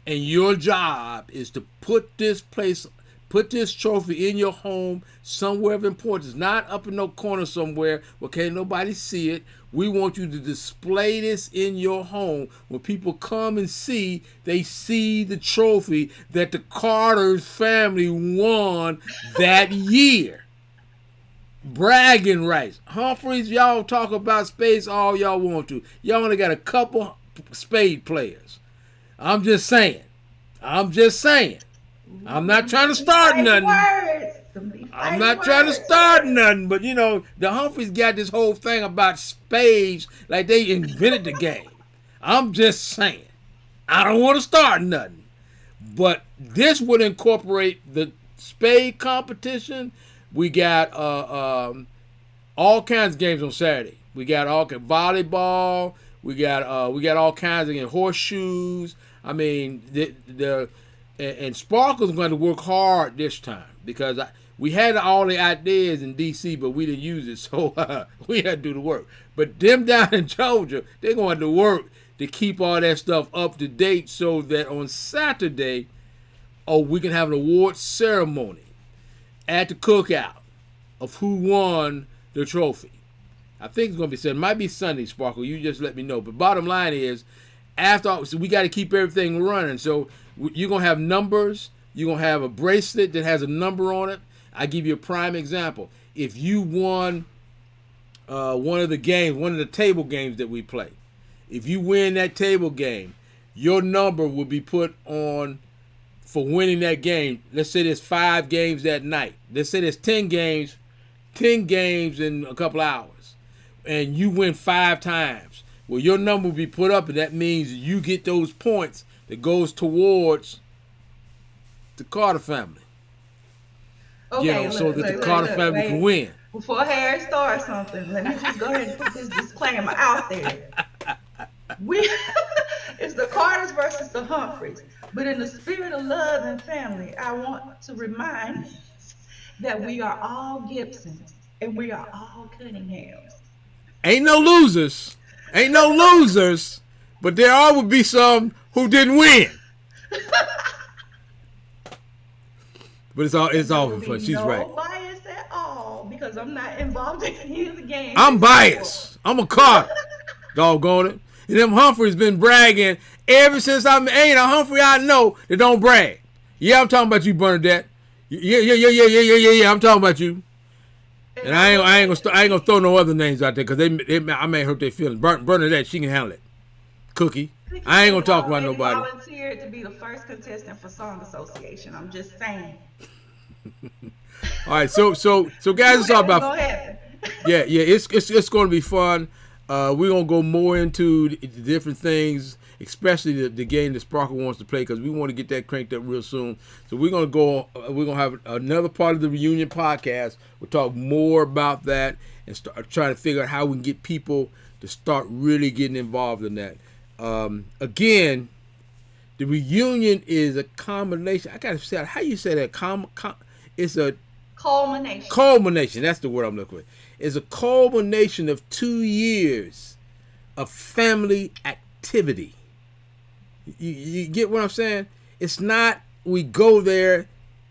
And your job is to put this trophy in your home somewhere of importance, not up in no corner somewhere where can't nobody see it. We want you to display this in your home. When people come and see, they see the trophy that the Carters family won that year. Bragging rights. Humphreys, y'all talk about spades all y'all want to. Y'all only got a couple spade players. I'm just saying. I'm not trying to start nothing. I'm not trying to start nothing, but the Humphreys got this whole thing about spades like they invented the game. I'm just saying. I don't want to start nothing. But this would incorporate the spade competition. We got all kinds of games on Saturday. We got all kinds volleyball. We got all kinds of horseshoes. I mean, and Sparkle's going to work hard this time because we had all the ideas in DC, but we didn't use it, so we had to do the work. But them down in Georgia, they're going to work to keep all that stuff up to date so that on Saturday, we can have an award ceremony at the cookout of who won the trophy. I think it's going to be Sunday. It might be Sunday, Sparkle. You just let me know. But bottom line is, so we got to keep everything running. So you're going to have numbers. You're going to have a bracelet that has a number on it. I give you a prime example. If you won one of the games, one of the table games that we play, if you win that table game, your number will be put on for winning that game. Let's say there's 5 games that night. Let's say there's 10 games in a couple hours, and you win 5 times. Well, your number will be put up, and that means you get those points that goes towards the Carter family. Okay, so that the Carter family can win. Before Harry starts something, let me just go ahead and put this disclaimer out there. It's the Carters versus the Humphreys. But in the spirit of love and family, I want to remind that we are all Gibsons and we are all Cunninghams. Ain't no losers, but there are would be some who didn't win. But it's all fun. She's right. No bias at all because I'm not involved in any of the games. I'm biased. I'm a Carter. Doggone it. And them Humphreys been bragging ever since ain't a Humphrey I know that don't brag. Yeah, I'm talking about you, Bernadette. Yeah. I'm talking about you. And I ain't gonna throw no other names out there because I may hurt their feelings. Bernadette, she can handle it. Cookie, I ain't gonna talk about nobody. Volunteered to be the first contestant for Song Association. I'm just saying. All right, so guys, it's all about. Yeah, it's going to be fun. We're gonna go more into the different things, especially the game that Sparkle wants to play because we want to get that cranked up real soon. So we're gonna have another part of the reunion podcast. We'll talk more about that and start trying to figure out how we can get people to start really getting involved in that. Again, the reunion is a combination. I gotta say, how you say that? It's a culmination. Culmination. That's the word I'm looking for. It's a culmination of 2 years of family activity. You get what I'm saying? It's not we go there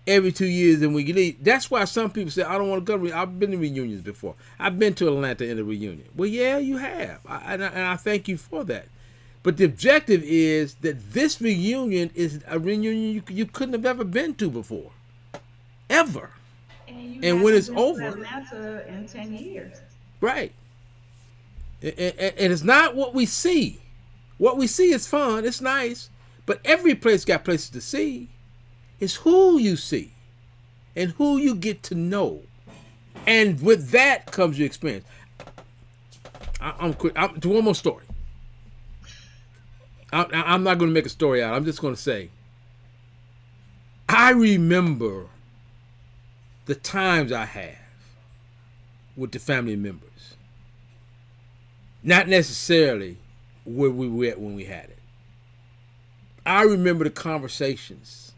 every 2 years and we leave. That's why some people say, I don't want to go. I've been to reunions before. I've been to Atlanta in a reunion. Well, yeah, you have. And I thank you for that. But the objective is that this reunion is a reunion you couldn't have ever been to before. Ever. And when it's over. Atlanta in 10 years. Right. And it's not what we see. What we see is fun. It's nice. But every place got places to see. It's who you see and who you get to know. And with that comes your experience. I'm quick. To one more story. I'm not going to make a story out. I'm just going to say, I remember the times I have with the family members. Not necessarily where we were at when we had it. I remember the conversations,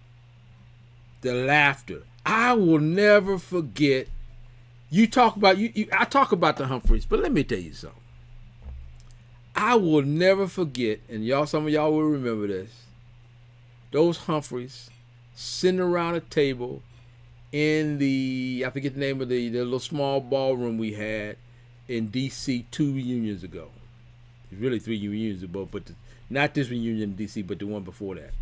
the laughter. I will never forget. You talk about I talk about the Humphreys, but let me tell you something. I will never forget, and some of y'all will remember this. Those Humphreys sitting around a table in I forget the name of the little small ballroom we had in DC 2 reunions ago. Really 3 reunions ago, but not this reunion in DC, but the one before that.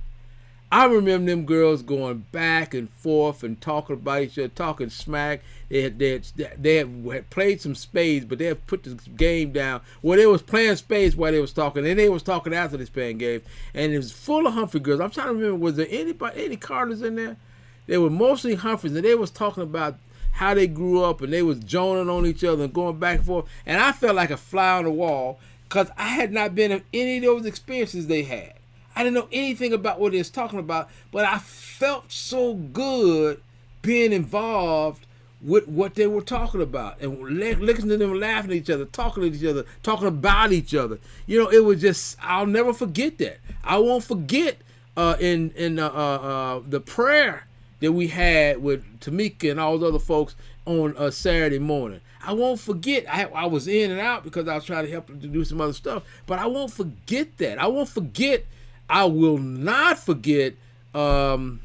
I remember them girls going back and forth and talking about each other, talking smack. They had played some spades, but they had put the game down. Well, they was playing spades while they was talking, and they was talking after this playing game. And it was full of Humphrey girls. I'm trying to remember, was there any Carters in there? They were mostly Humphreys, and they was talking about how they grew up, and they was joning on each other and going back and forth. And I felt like a fly on the wall because I had not been in any of those experiences they had. I didn't know anything about what they was talking about, but I felt so good being involved with what they were talking about, and listening to them laughing at each other, talking to each other, talking about each other. It was just, I'll never forget that. I won't forget in the prayer that we had with Tamika and all the other folks on a Saturday morning. I won't forget. I was in and out because I was trying to help them to do some other stuff, but I won't forget that. I won't forget. I will not forget. I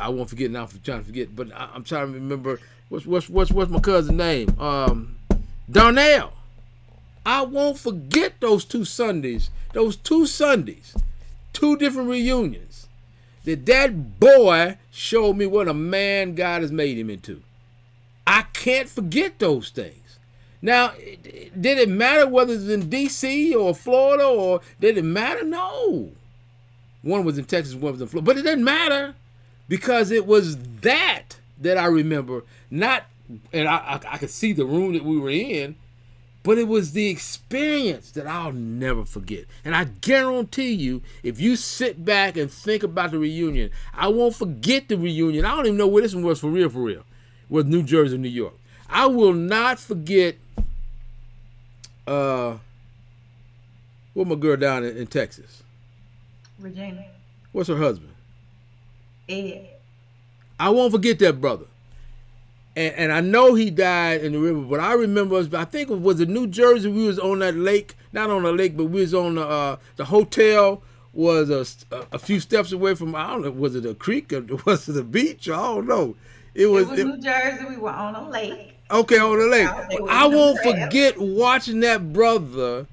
won't forget now. I'm trying to forget, but I'm trying to remember what's my cousin's name? Darnell. I won't forget those 2 Sundays. Those 2 Sundays, 2 different reunions. That boy showed me what a man God has made him into. I can't forget those things. Now, did it matter whether it's in D.C. or Florida, or did it matter? No. One was in Texas, one was in Florida. But it didn't matter because it was that I remember. Not, and I could see the room that we were in, but it was the experience that I'll never forget. And I guarantee you, if you sit back and think about the reunion, I won't forget the reunion. I don't even know where this one was for real. Was New Jersey, New York. I will not forget what my girl down in Texas. Regina. What's her husband? Ed. I won't forget that brother. And I know he died in the river, but I remember us. I think it was in New Jersey. We was on that lake, not on the lake, but we was on the hotel was a few steps away from. I don't know, was it a creek or was it a beach? I don't know. It was New Jersey. We were on a lake. Okay, on the lake. I won't forget watching that brother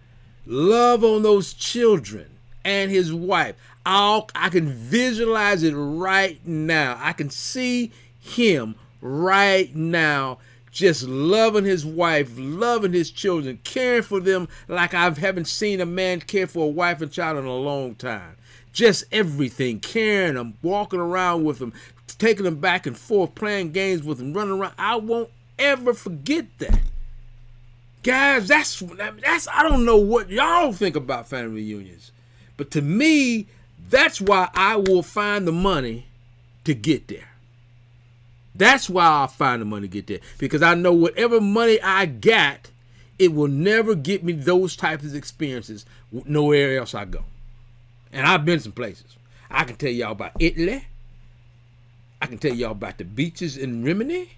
love on those children and his wife. I can visualize it right now. I can see him right now just loving his wife, loving his children, caring for them like I haven't seen a man care for a wife and child in a long time. Just everything, caring them, walking around with them, taking them back and forth, playing games with them, running around. I won't ever forget that. Guys, that's I don't know what y'all think about family reunions, but to me, that's why I will find the money to get there. That's why I'll find the money to get there. Because I know whatever money I got, it will never get me those types of experiences nowhere else I go. And I've been some places. I can tell y'all about Italy. I can tell y'all about the beaches in Rimini.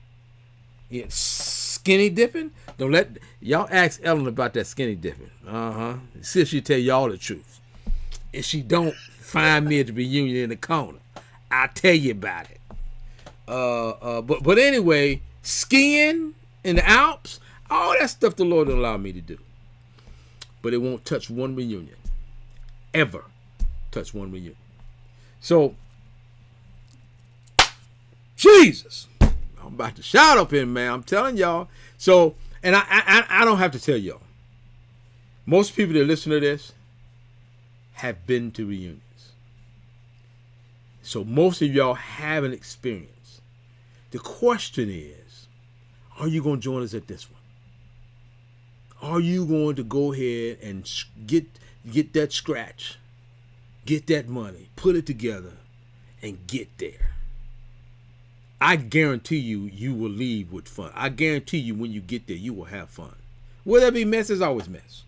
Yeah, skinny dipping. Don't let y'all ask Ellen about that skinny dipping. See if she tell y'all the truth. If she don't, find me at the reunion in the corner. I'll tell you about it. But anyway, skiing in the Alps, all that stuff the Lord allowed me to do. But it won't touch one reunion. Ever touch one reunion. So, Jesus, I'm about to shout up here, man. I'm telling y'all. So, and I don't have to tell y'all. Most people that listen to this have been to reunions. So most of y'all have an experience. The question is, are you going to join us at this one? Are you going to go ahead and get that scratch, get that money, put it together, and get there? I guarantee you will leave with fun. I guarantee you when you get there, you will have fun. Will there be mess? There's always mess.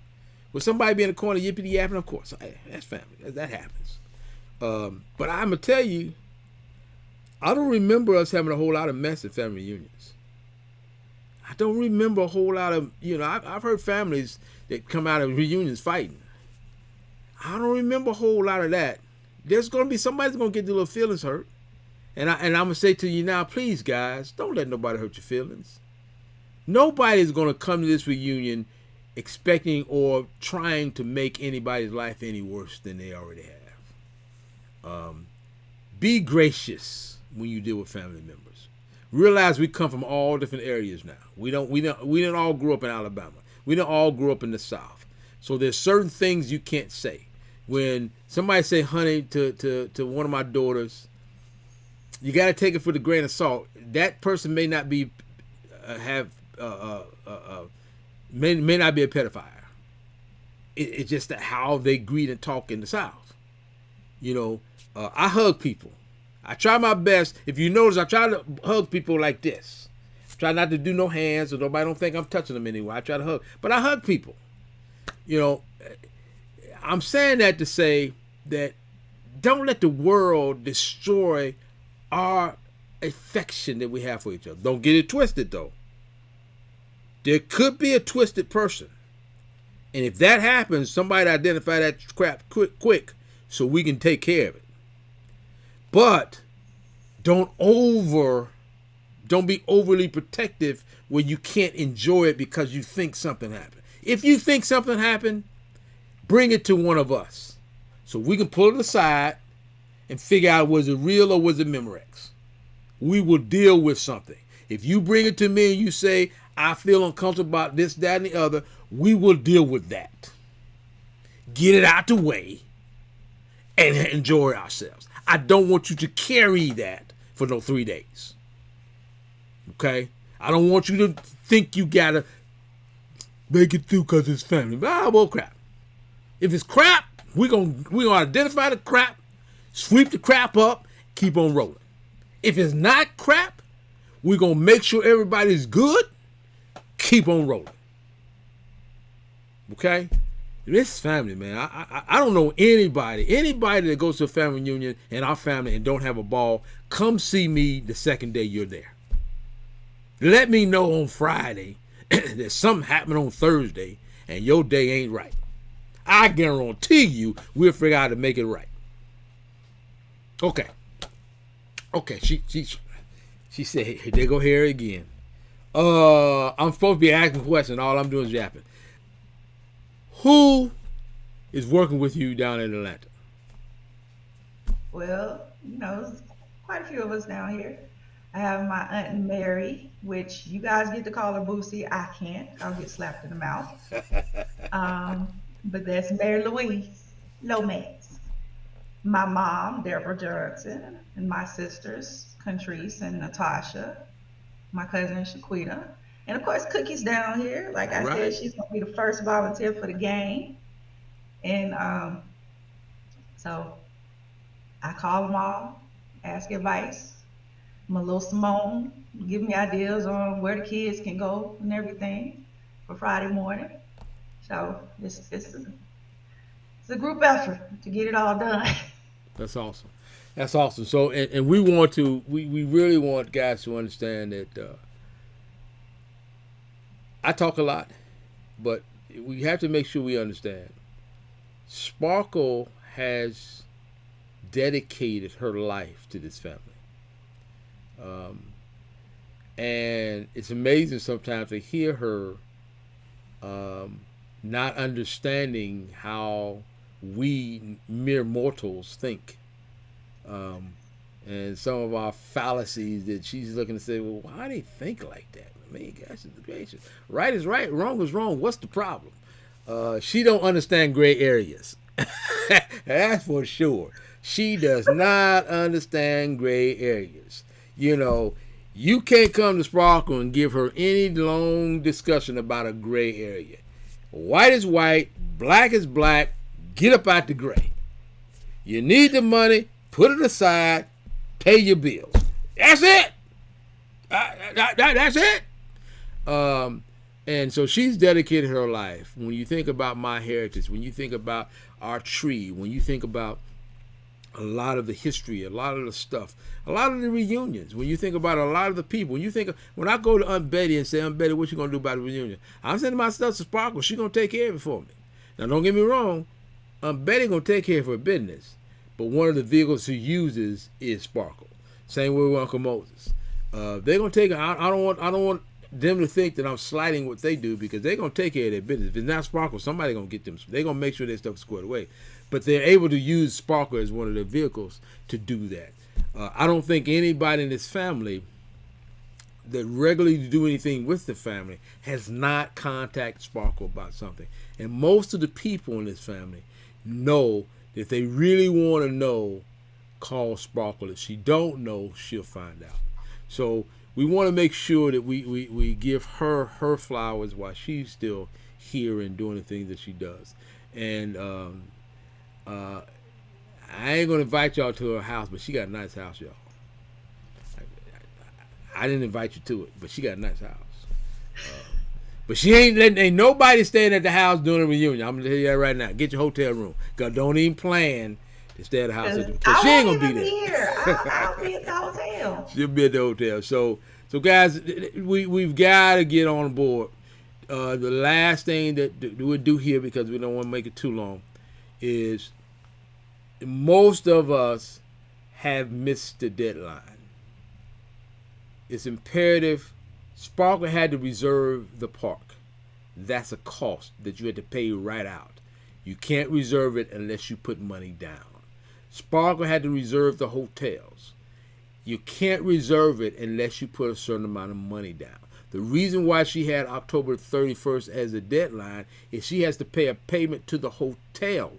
Will somebody be in the corner yippity yapping? Of course. Hey, that's family. That happens. But I'm going to tell you, I don't remember us having a whole lot of mess at family reunions. I don't remember a whole lot of, I've heard families that come out of reunions fighting. I don't remember a whole lot of that. There's going to be somebody's going to get their little feelings hurt. And I'm going to say to you now, please, guys, don't let nobody hurt your feelings. Nobody's going to come to this reunion expecting or trying to make anybody's life any worse than they already have. Be gracious when you deal with family members. Realize we come from all different areas now. We didn't all grow up in Alabama. We didn't all grow up in the South. So there's certain things you can't say. When somebody say honey to one of my daughters, you got to take it with a grain of salt. That person may not be may not be a pedophile. It's just that how they greet and talk in the South. I hug people. I try my best. If you notice, I try to hug people like this. Try not to do no hands so nobody don't think I'm touching them anyway. I try to hug. But I hug people. You know, I'm saying that to say that don't let the world destroy our affection that we have for each other. Don't get it twisted, though. There could be a twisted person. And if that happens, somebody identify that crap quick so we can take care of it. But don't be overly protective where you can't enjoy it because you think something happened. If you think something happened, bring it to one of us so we can pull it aside and figure out was it real or was it Memorex. We will deal with something. If you bring it to me and you say, I feel uncomfortable about this, that, and the other, we will deal with that. Get it out the way and enjoy ourselves. I don't want you to carry that for no 3 days. Okay? I don't want you to think you gotta make it through because it's family. Ah, well, crap. If it's crap, we're gonna identify the crap, sweep the crap up, keep on rolling. If it's not crap, we're gonna make sure everybody's good, keep on rolling. Okay? This is family, man. I don't know anybody that goes to a family reunion in our family and don't have a ball. Come see me the second day you're there. Let me know on Friday that something happened on Thursday and your day ain't right. I guarantee you we'll figure out how to make it right. Okay. She said, hey, there go Harry again. I'm supposed to be asking questions. All I'm doing is yapping. Who is working with you down in Atlanta? Well, there's quite a few of us down here. I have my Aunt Mary, which you guys get to call her Boosie. I can't. I'll get slapped in the mouth. But that's Mary Louise Lomax. My mom, Deborah Johnson, and my sisters, Contrice and Natasha, my cousin Shaquita. And of course, Cookie's down here. Like I said, she's going to be the first volunteer for the game. And so I call them all, ask advice. My little Simone, give me ideas on where the kids can go and everything for Friday morning. So it's a group effort to get it all done. That's awesome. So, and we really want guys to understand that I talk a lot, but we have to make sure we understand. Sparkle has dedicated her life to this family. And it's amazing sometimes to hear her not understanding how we mere mortals think. And some of our fallacies that she's looking to say, well, why do they think like that? I mean, gosh, gracious. Right is right, wrong is wrong. What's the problem? She don't understand gray areas. That's for sure. She does not understand gray areas. You can't come to Sparkle and give her any long discussion about a gray area. White is white, black is black, get up out the gray. You need the money, put it aside, pay your bills. That's it. That's it. And so she's dedicated her life. When you think about my heritage, when you think about our tree, when you think about a lot of the history, a lot of the stuff, a lot of the reunions, when you think about a lot of the people, when I go to Aunt Betty and say, Aunt Betty, what you going to do about the reunion? I'm sending my stuff to Sparkle. She's going to take care of it for me. Now, don't get me wrong. Aunt Betty going to take care of her business. But one of the vehicles she uses is Sparkle. Same way with Uncle Moses. They're going to take, I don't want them to think that I'm slighting what they do because they're going to take care of their business. If it's not Sparkle, somebody's going to get them. They're going to make sure their stuff's squared away. But they're able to use Sparkle as one of their vehicles to do that. I don't think anybody in this family that regularly do anything with the family has not contacted Sparkle about something. And most of the people in this family know that if they really want to know, call Sparkle. If she don't know, she'll find out. So we want to make sure that we give her flowers while she's still here and doing the things that she does. And I ain't gonna invite y'all to her house, but she got a nice house, y'all. I didn't invite you to it, but she got a nice house. But she ain't letting ain't nobody staying at the house during the reunion. I'm gonna tell you that right now. Get your hotel room. Cause don't even plan to stay at the house because she ain't gonna be there. Here. I'll be at the hotel. She'll be at the hotel. So guys, we've got to get on board. The last thing that we'll do here, because we don't want to make it too long, is most of us have missed the deadline. It's imperative. Sparkle had to reserve the park. That's a cost that you had to pay right out. You can't reserve it unless you put money down. Sparkle had to reserve the hotels. You can't reserve it unless you put a certain amount of money down. The reason why she had October 31st as a deadline is she has to pay a payment to the hotel,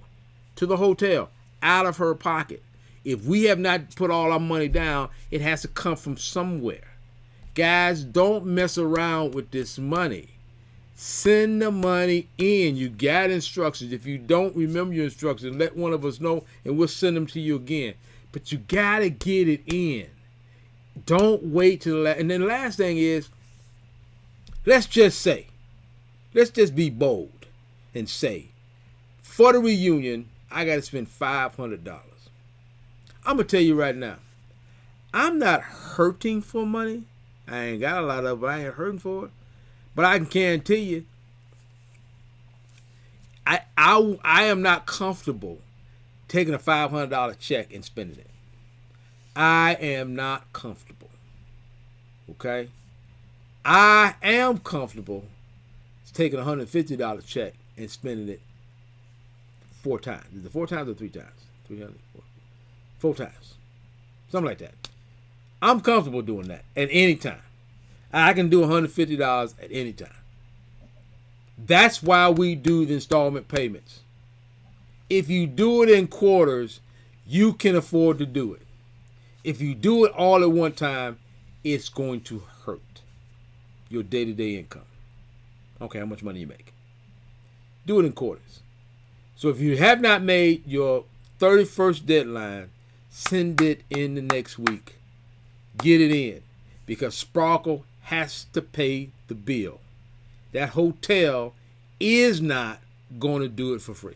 out of her pocket. If we have not put all our money down, it has to come from somewhere. Guys, don't mess around with this money. Send the money in. You got instructions. If you don't remember your instructions, let one of us know and we'll send them to you again. But you got to get it in. Don't wait till the last. And then the last thing is, let's just be bold and say, for the reunion, I got to spend $500. I'm going to tell you right now, I'm not hurting for money. I ain't got a lot of it. I ain't hurting for it. But I can guarantee you, I am not comfortable taking a $500 check and spending it. I am not comfortable. Okay? I am comfortable taking a $150 check and spending it 4 times. Is it 4 times or 3 times? 300, 4 times. Something like that. I'm comfortable doing that at any time. I can do $150 at any time. That's why we do the installment payments. If you do it in quarters, you can afford to do it. If you do it all at one time, it's going to hurt your day-to-day income. Okay, how much money you make. Do it in quarters. So if you have not made your 31st deadline, send it in the next week. Get it in, because Sparkle has to pay the bill. That hotel is not going to do it for free.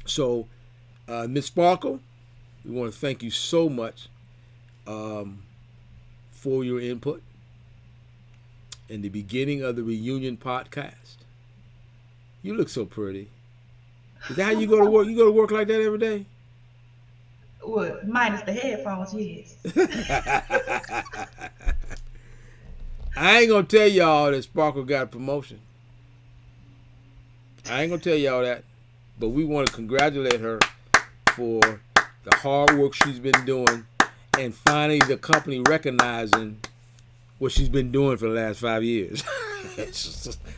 So, Miss Sparkle, we want to thank you so much for your input in the beginning of the Reunion Podcast. You look so pretty. Is that how you go to work? You go to work like that every day? Well, minus the headphones, yes. I ain't gonna tell y'all that Sparkle got a promotion. I ain't gonna tell y'all that, but we want to congratulate her for the hard work she's been doing, and finally the company recognizing what she's been doing for the last 5 years.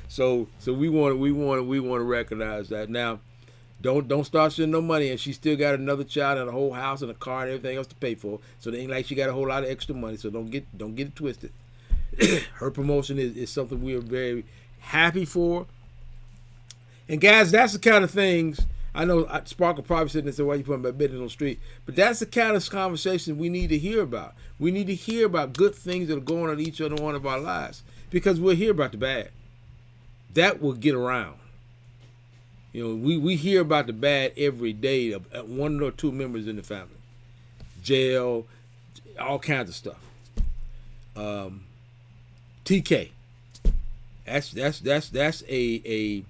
so we want to recognize that. Now, don't start sending no money, and she still got another child and a whole house and a car and everything else to pay for. So it ain't like she got a whole lot of extra money. So don't get it twisted. Her promotion is something we are very happy for. And guys, that's the kind of things, I know Sparkle probably sitting there and said, why you putting my business on the street? But that's the kind of conversation we need to hear about. We need to hear about good things that are going on in each other one of our lives, because we'll hear about the bad. That will get around. You know, we hear about the bad every day of 1 or 2 members in the family. Jail, all kinds of stuff. TK. That's a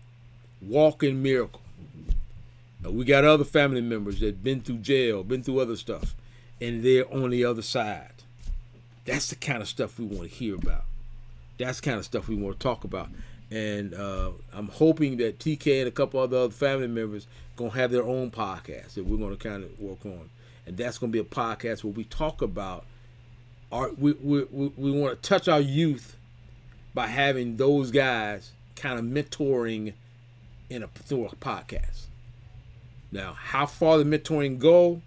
walking miracle. We got other family members that been through jail, been through other stuff, and they're on the other side. That's the kind of stuff we want to hear about. That's the kind of stuff we want to talk about. And I'm hoping that TK and a couple other family members going to have their own podcast that we're going to kind of work on. And that's going to be a podcast where we talk about we want to touch our youth by having those guys kind of mentoring through a podcast. Now, how far the mentoring go,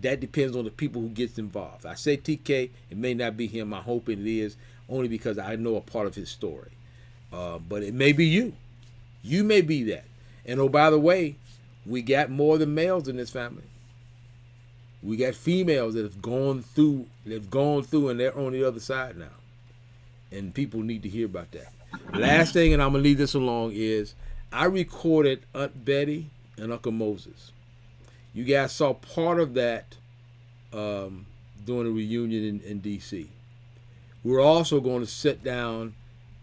that depends on the people who gets involved. I say TK, it may not be him. I hope it is, only because I know a part of his story. But it may be you. You may be that. And oh, by the way, We got more than males in this family. We got females that have gone through, and they're on the other side now. And people need to hear about that. Last thing, and I'm going to leave this along, is I recorded Aunt Betty and Uncle Moses. You guys saw part of that during the reunion in D.C. We're also going to sit down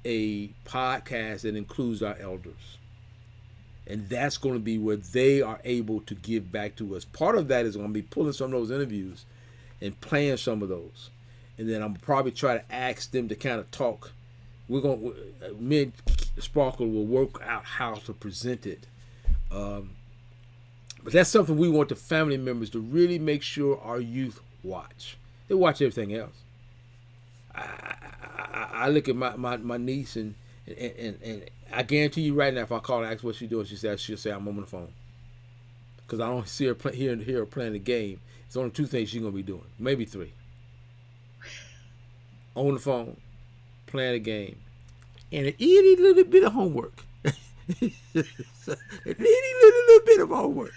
a podcast that includes our elders. And that's going to be where they are able to give back to us. Part of that is going to be pulling some of those interviews and playing some of those. And then I'm probably try to ask them to kind of talk. Me and Sparkle will work out how to present it. But that's something we want the family members to really make sure our youth watch. They watch everything else. I look at my niece and I guarantee you right now, if I call and ask what she's doing, she'll say I'm on the phone. Because I don't see her hear her playing the game. It's only two things she's gonna be doing, maybe three. On the phone, playing a game, and an itty little bit of homework. An itty little bit of homework.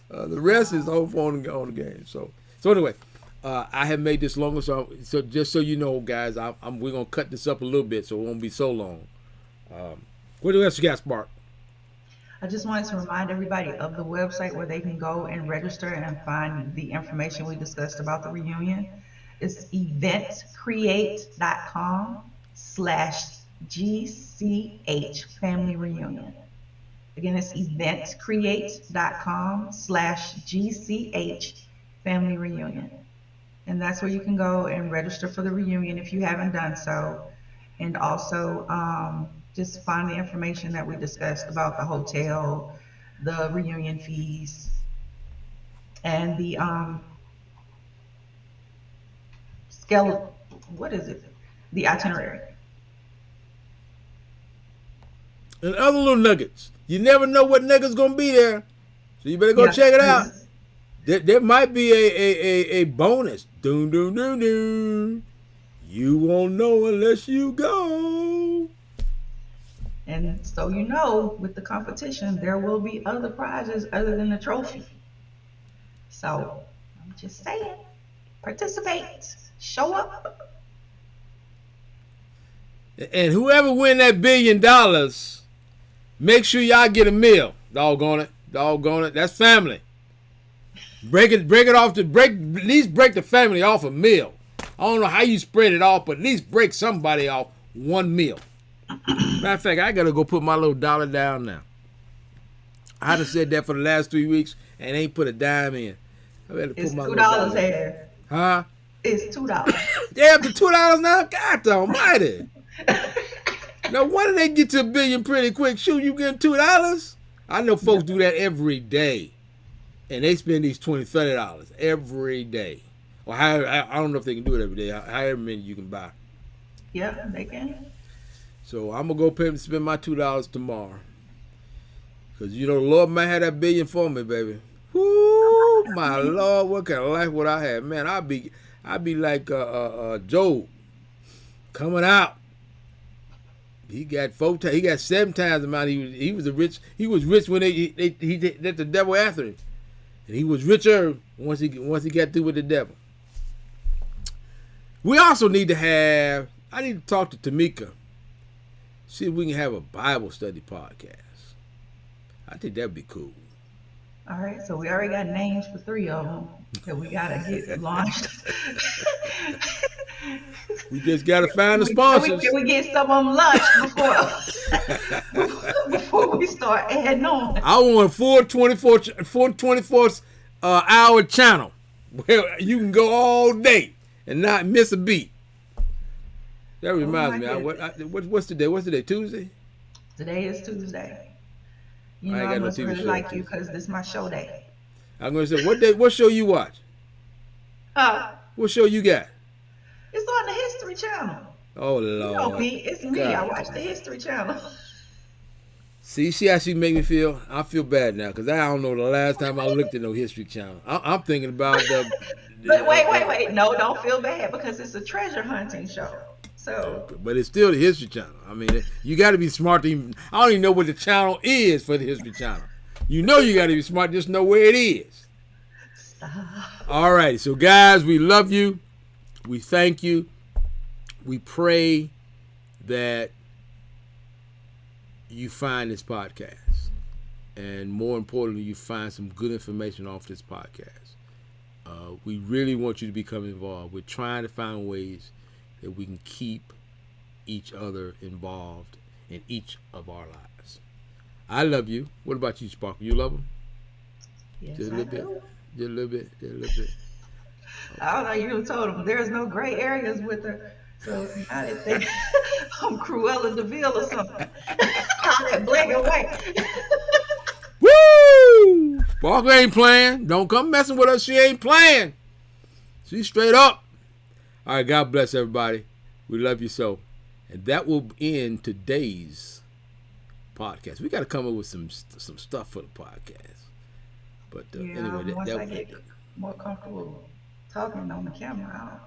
The rest is on the game. So anyway, I have made this longer, so just so you know, guys, we're gonna cut this up a little bit, so it won't be so long. What else you got, Spark? I just wanted to remind everybody of the website where they can go and register and find the information we discussed about the reunion. It's eventcreate.com/GCH Family Reunion. Again, it's eventcreate.com/GCH Family Reunion. And that's where you can go and register for the reunion if you haven't done so. And also just find the information that we discussed about the hotel, the reunion fees, and the the itinerary. And other little nuggets. You never know what nugget's gonna be there, so you better go check it out. There might be a bonus. Doom doom doom doom. You won't know unless you go. And so you know, with the competition, there will be other prizes other than the trophy. So I'm just saying, participate, show up. And whoever win that $1 billion, make sure y'all get a meal. Doggone it. That's family. Break it off at least break the family off a meal. I don't know how you spread it off, but at least break somebody off one meal. Matter of fact, I gotta go put my little dollar down now. I done said that for the last 3 weeks and ain't put a dime in. I better put it's my $2 here. Huh? It's $2. They're up to $2 now? God almighty. No wonder they get to $1 billion pretty quick. Shoot, you getting $2? I know folks do that every day. And they spend these $20, $30 every day. Or I don't know if they can do it every day. However many you can buy. Yeah, they can. So I'm going to go pay and spend my $2 tomorrow. Because, the Lord might have that $1 billion for me, baby. Whoo, my Lord, what kind of life would I have? Man, I'd be like Job coming out. He got 7 times the amount he was rich. He was rich when he let the devil after him. And he was richer once he got through with the devil. We also need to I need to talk to Tamika. See if we can have a Bible study podcast. I think that'd be cool. All right, so we already got names for 3 of them that we gotta get launched. We just gotta find the sponsors. Can we get some of them launched before we start adding on? I want a full 24 hour channel where you can go all day and not miss a beat. That reminds me. What's today? What's today? Tuesday? Today is Tuesday. I must really like you because this is my show day. I'm going to say, what show you watch? What show you got? It's on the History Channel. Oh, Lord. It's me. God. I watch the History Channel. See how she make me feel? I feel bad now because I don't know the last time I looked at no History Channel. I'm thinking about the... But wait. No, don't feel bad because it's a treasure hunting show. So, but it's still the History Channel. I mean, you got to be smart to even. I don't even know what the channel is for the History Channel. You know you got to be smart. Just know where it is. Stop. All right. So, guys, we love you. We thank you. We pray that you find this podcast. And more importantly, you find some good information off this podcast. We really want you to become involved. We're trying to find ways that we can keep each other involved in each of our lives. I love you. What about you, Sparkle? You love them? Yes, Just a I little bit. do. Just a little bit. Just a little bit. I don't know. You told him there's no gray areas with her. So I didn't think I'm Cruella DeVille or something. All that black and white. Woo! Sparkle ain't playing. Don't come messing with her. She ain't playing. She's straight up. All right. God bless everybody. We love you so. And that will end today's podcast. We got to come up with some stuff for the podcast. But Yeah, anyway, once I get more comfortable talking on the camera,